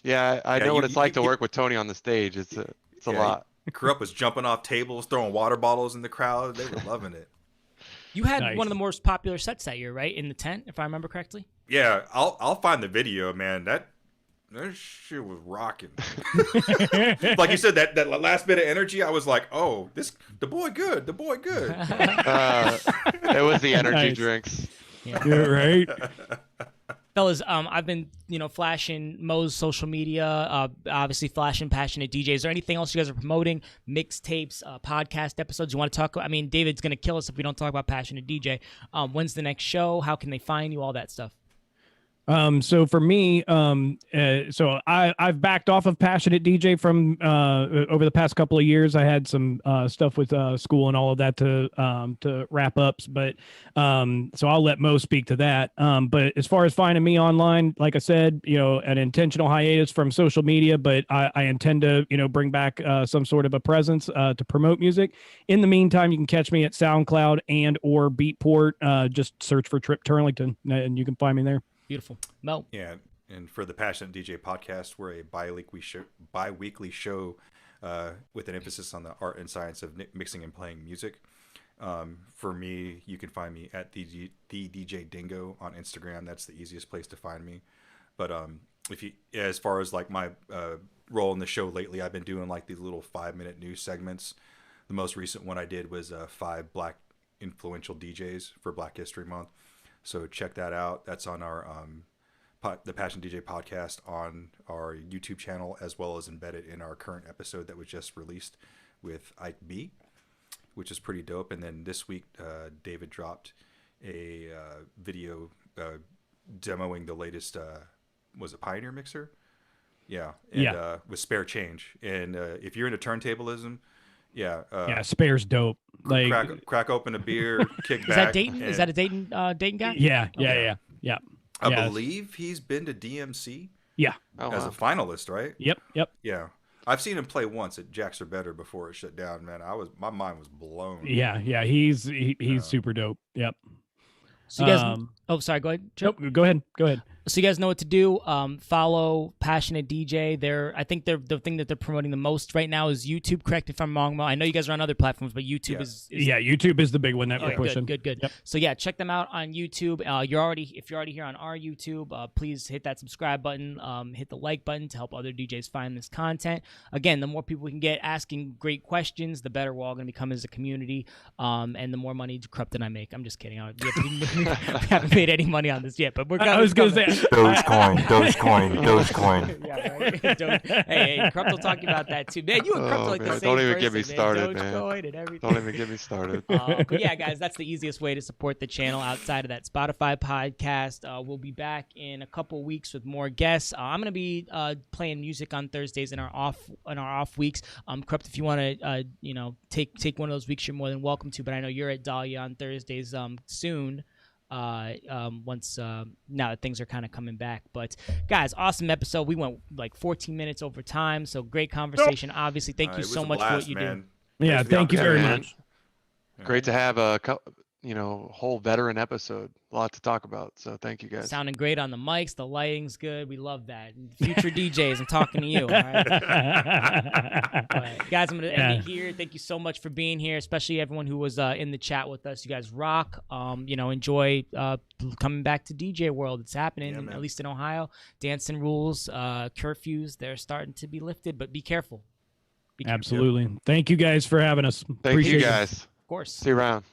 Yeah, I know what it's like to work with Tony on the stage. It's a lot. Corrupt was jumping off tables, throwing water bottles in the crowd. They were loving it. You had one of the most popular sets that year, right? In the tent, if I remember correctly. Yeah, I'll find the video, man. That shit was rocking. Like you said, that last bit of energy, I was like, oh, the boy good. It was the energy drinks. Yeah, right. Fellas, I've been, flashing Mo's social media, obviously flashing Passionate DJs. Is there anything else you guys are promoting? Mixtapes, podcast episodes you want to talk about? I mean, David's going to kill us if we don't talk about Passionate DJ. When's the next show? How can they find you? All that stuff. So for me, so I've backed off of Passionate DJ from over the past couple of years. I had some stuff with school and all of that to wrap up, but so I'll let Mo speak to that. But as far as finding me online, like I said, an intentional hiatus from social media, but I intend to bring back some sort of a presence to promote music. In the meantime, you can catch me at SoundCloud and or Beatport. Just search for Trip Turlington, and you can find me there. Beautiful. Mo. Yeah, and for the Passionate DJ podcast, we're a bi-weekly show with an emphasis on the art and science of mixing and playing music. For me, you can find me at the DJ Dingo on Instagram. That's the easiest place to find me. But as far as like my role in the show lately, I've been doing like these little 5-minute news segments. The most recent one I did was 5 Black influential DJs for Black History Month. So check that out. That's on our the Passion DJ podcast on our YouTube channel, as well as embedded in our current episode that was just released with Ike B, which is pretty dope. And then this week, David dropped a video demoing the latest was a Pioneer mixer, with spare change. And if you're into turntablism. Spare's dope. Like crack open a beer, kick back. Is that Dayton? Is that a Dayton guy? Yeah. I believe he's been to DMC. Yeah. As a finalist, right? Yep. Yeah. I've seen him play once at Jack's or Better before it shut down, man. my mind was blown. Yeah, he's super dope. Yep. So you guys sorry, go ahead. Nope, go ahead. So you guys know what to do. Follow Passionate DJ. I think the thing that they're promoting the most right now is YouTube. Correct if I'm wrong, Mo. I know you guys are on other platforms, but YouTube is YouTube is the big one that we're pushing. Good. Yep. So check them out on YouTube. If you're already here on our YouTube, please hit that subscribe button. Hit the like button to help other DJs find this content. Again, the more people we can get asking great questions, the better we're all going to become as a community. And the more money Corrupt I make. I'm just kidding. We haven't made any money on this yet, but we're. I was going to say. Dogecoin. Yeah, right. Hey, Corrupt will talk about that too. Man, you and Corrupt are like the same Don't even person, get me started, man. Dogecoin and everything. Don't even get me started. But yeah, guys, that's the easiest way to support the channel outside of that Spotify podcast. We'll be back in a couple weeks with more guests. I'm gonna be playing music on Thursdays in our off weeks. Corrupt, if you want to take one of those weeks, you're more than welcome to. But I know you're at Dahlia on Thursdays soon. Once now that things are kind of coming back. But guys, awesome episode. We went like 14 minutes over time, so great conversation. Obviously, thank you so much for what you do. Yeah, thank you very much. Great to have a whole veteran episode. A lot to talk about. So thank you guys. Sounding great on the mics. The lighting's good. We love that. Future DJs, I'm talking to you. All right? All right. Guys, I'm going to end it here. Thank you so much for being here, especially everyone who was in the chat with us. You guys rock. Enjoy coming back to DJ World. It's happening, at least in Ohio. Dancing rules, curfews, they're starting to be lifted, but be careful. Absolutely. Thank you guys for having us. Thank you guys. Of course. See you around.